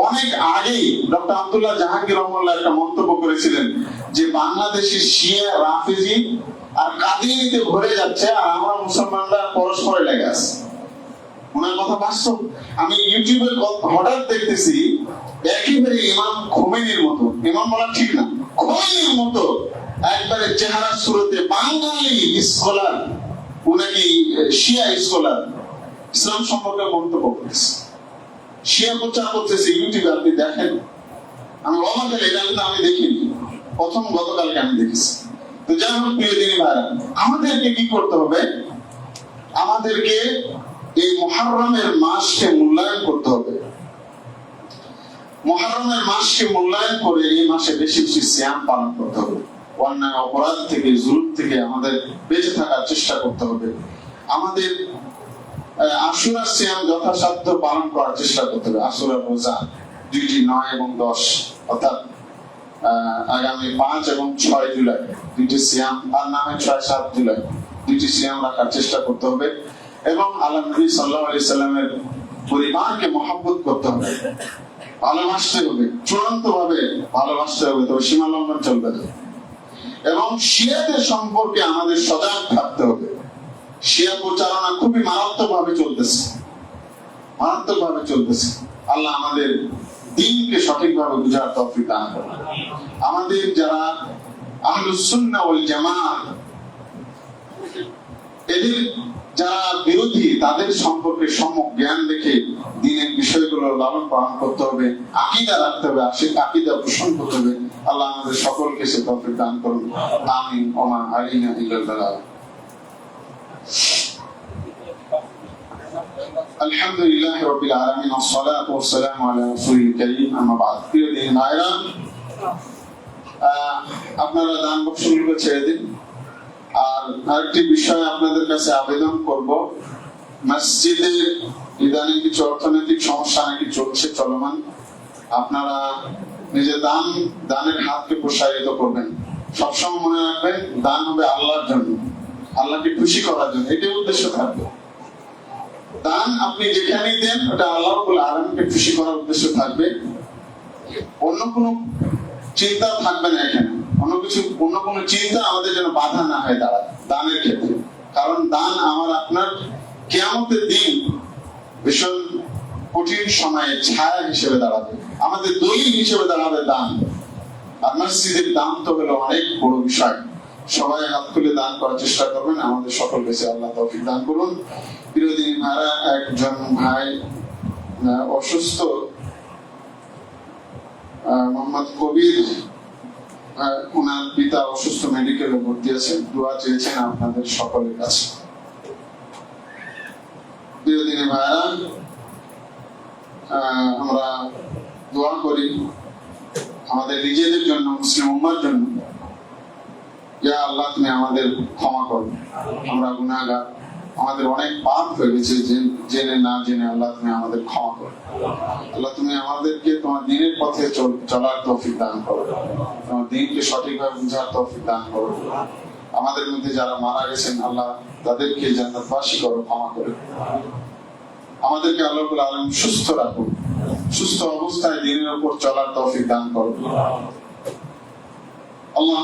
অনেক আগেই ডক্টর আব্দুল্লাহ জাহাঙ্গীর রহমাতুল্লাহ একটা মন্তব্য করেছিলেন যে বাংলাদেশের শিয়া, রাফেজি আর কাদিয়ানিতে ভরে যাচ্ছে, আর আমরা মুসলমানরা পরস্পরে লেগে আছি। ওনার কথা বাস্তব। আমি ইউটিউবে হঠাৎ দেখতেছি একেবারে ইমাম খোমেনির মতো, ইমাম বলা ঠিক না, খোমেনির মতো একবারে চেহারা সুরতে বাঙালি স্কলার, উনাকি শিয়া স্কলার, ইসলাম সম্পর্কে মন্তব্য করতেছে, শিয়া প্রচার করতেছে ইউটিউবে, আপনি দেখেন। আমি অবাক হলে, এটা কিন্তু আমি দেখিনি, প্রথম গতকালকে আমি দেখেছি। তো যাই হোক, প্রিয় দিনী ভাইরা, আমাদেরকে কি করতে হবে? আমাদেরকে এই মুহররমের মাসকে মূল্যায়ন করতে হবে। মুহররমের মাসকে মূল্যায়ন করে এই মাসে বেশি বেশি সিয়াম পালন করতে হবে। অন্যায় অপরাধ থেকে, জুলুম থেকে আমাদের বেঁচে থাকার চেষ্টা করতে হবে। আমাদের আশুরার সিয়াম যথাসাধ্য পালন করার চেষ্টা করতে হবে। আশুরার রোজা দুইটি 9 এবং 10, অর্থাৎ আগামী 5 এবং 6 জুলাই দুইটি সিয়াম, আর না হয় 6-7 জুলাই দুইটি সিয়াম রাখার চেষ্টা করতে হবে। এবং আল্লাহ নবী সাল্লাল্লাহু আলাইহি সাল্লামের পরিবারকে মহব্বত করতে হবে, ভালোবাসতে হবে, চূড়ান্ত ভাবে ভালোবাসতে হবে, তবে সীমা লঙ্ঘন চলবে না। এবং শিয়াদের সম্পর্কে আমাদের সজাগ থাকতে হবে। শিয়া প্রচারণা খুবই মারাত্মক ভাবে চলতেছে। আল্লাহ আমাদের দ্বীনকে সঠিকভাবে বুঝার তৌফিক দান করুন। আমাদের যারা আহলুস সুন্নাহ ওয়াল জামাত, এদের যারা বিরোধী, তাদের সম্পর্কে সম্যক জ্ঞান রেখে দ্বীনের বিষয়গুলো লালন পালন করতে হবে, আকীদা রাখতে হবে, আকীদা পোষণ করতে হবে। আল্লাহ আমাদের সকলকে সে তৌফিক দান করুন। আমিন। ওমা আলাইনা ইল্লাল বালাগ। আলহামদুলিল্লাহি রাব্বিল আলামিন, ওয়াসসালাতু ওয়াসসালামু আলা রাসূলিল কারীম, আম্মা বা'দ। প্রিয় দিনী ভাইরা, আপনারা দান বক্সগুলো ছেড়ে দিন। আর আরেকটি বিষয় আপনাদের কাছে আবেদন করব, মসজিদে ইদানিং কিছু অর্থনৈতিক সমস্যা নাকি চলছে, চলমান। আপনারা নিজে দানের হাতকে প্রসারিত করবেন। সবসময় মনে রাখবেন, দান হবে আল্লাহর জন্য, আল্লাহকে খুশি করার জন্য, এটাই উদ্দেশ্য থাকবে। দান আপনি যেখানেই দেন, ওটা আল্লাহ রাব্বুল আলামিনকে খুশি করার উদ্দেশ্য থাকবে। অন্য কোনো চিন্তা থাকবে না এখানে, অন্য কোনো চিন্তা আমাদের যেন বাধা না হয় দাঁড়ায় দানের ক্ষেত্রে। কারণ দান আমার আপনার কিয়ামতের দিন ভীষণ কঠিন সময়ে ছায়া হিসেবে দাঁড়াবে, আমাদের দলিল হিসেবে দাঁড়াবে দান। আর মসজিদের দান তো হলো অনেক বড় বিষয়। সবাই হাত খুলে দান করার চেষ্টা করবেন, আমাদের সকল বেশি আল্লাহ তৌফিক দান করুন। বিরোধী ভাইরা, একজন ভাই অসুস্থ, মোহাম্মদ কবির, ওনার পিতা অসুস্থ, মেডিকেলে ভর্তি আছেন, দোয়া চেয়েছেন আপনাদের সকলের কাছে। বিরোধী ভাইরা, আমরা দোয়া করি আমাদের নিজেদের জন্য, মুসলিম উম্মার জন্য। ইয়া আল্লাহ, তুমি আমাদের ক্ষমা করো, আমরা গুনাহগার, আমাদের অনেক পাপ হয়ে গেছে জেনে না জেনে। আল্লাহ তুমি আমাদের ক্ষমা করো। আল্লাহ তুমি আমাদেরকে তোমার দ্বীনের পথে চলার তৌফিক দান করো, তোমার দ্বীনকে সঠিকভাবে বুঝার তৌফিক দান করো। আমাদের মধ্যে যারা মারা গেছেন আল্লাহ তাদেরকে জান্নাতবাসী করো, ক্ষমা করো। আমাদেরকে আল্লাহ রাব্বুল আলামিন সুস্থ রাখো, সুস্থ অবস্থায় দ্বীনের উপর চলার তৌফিক দান করো। আল্লাহ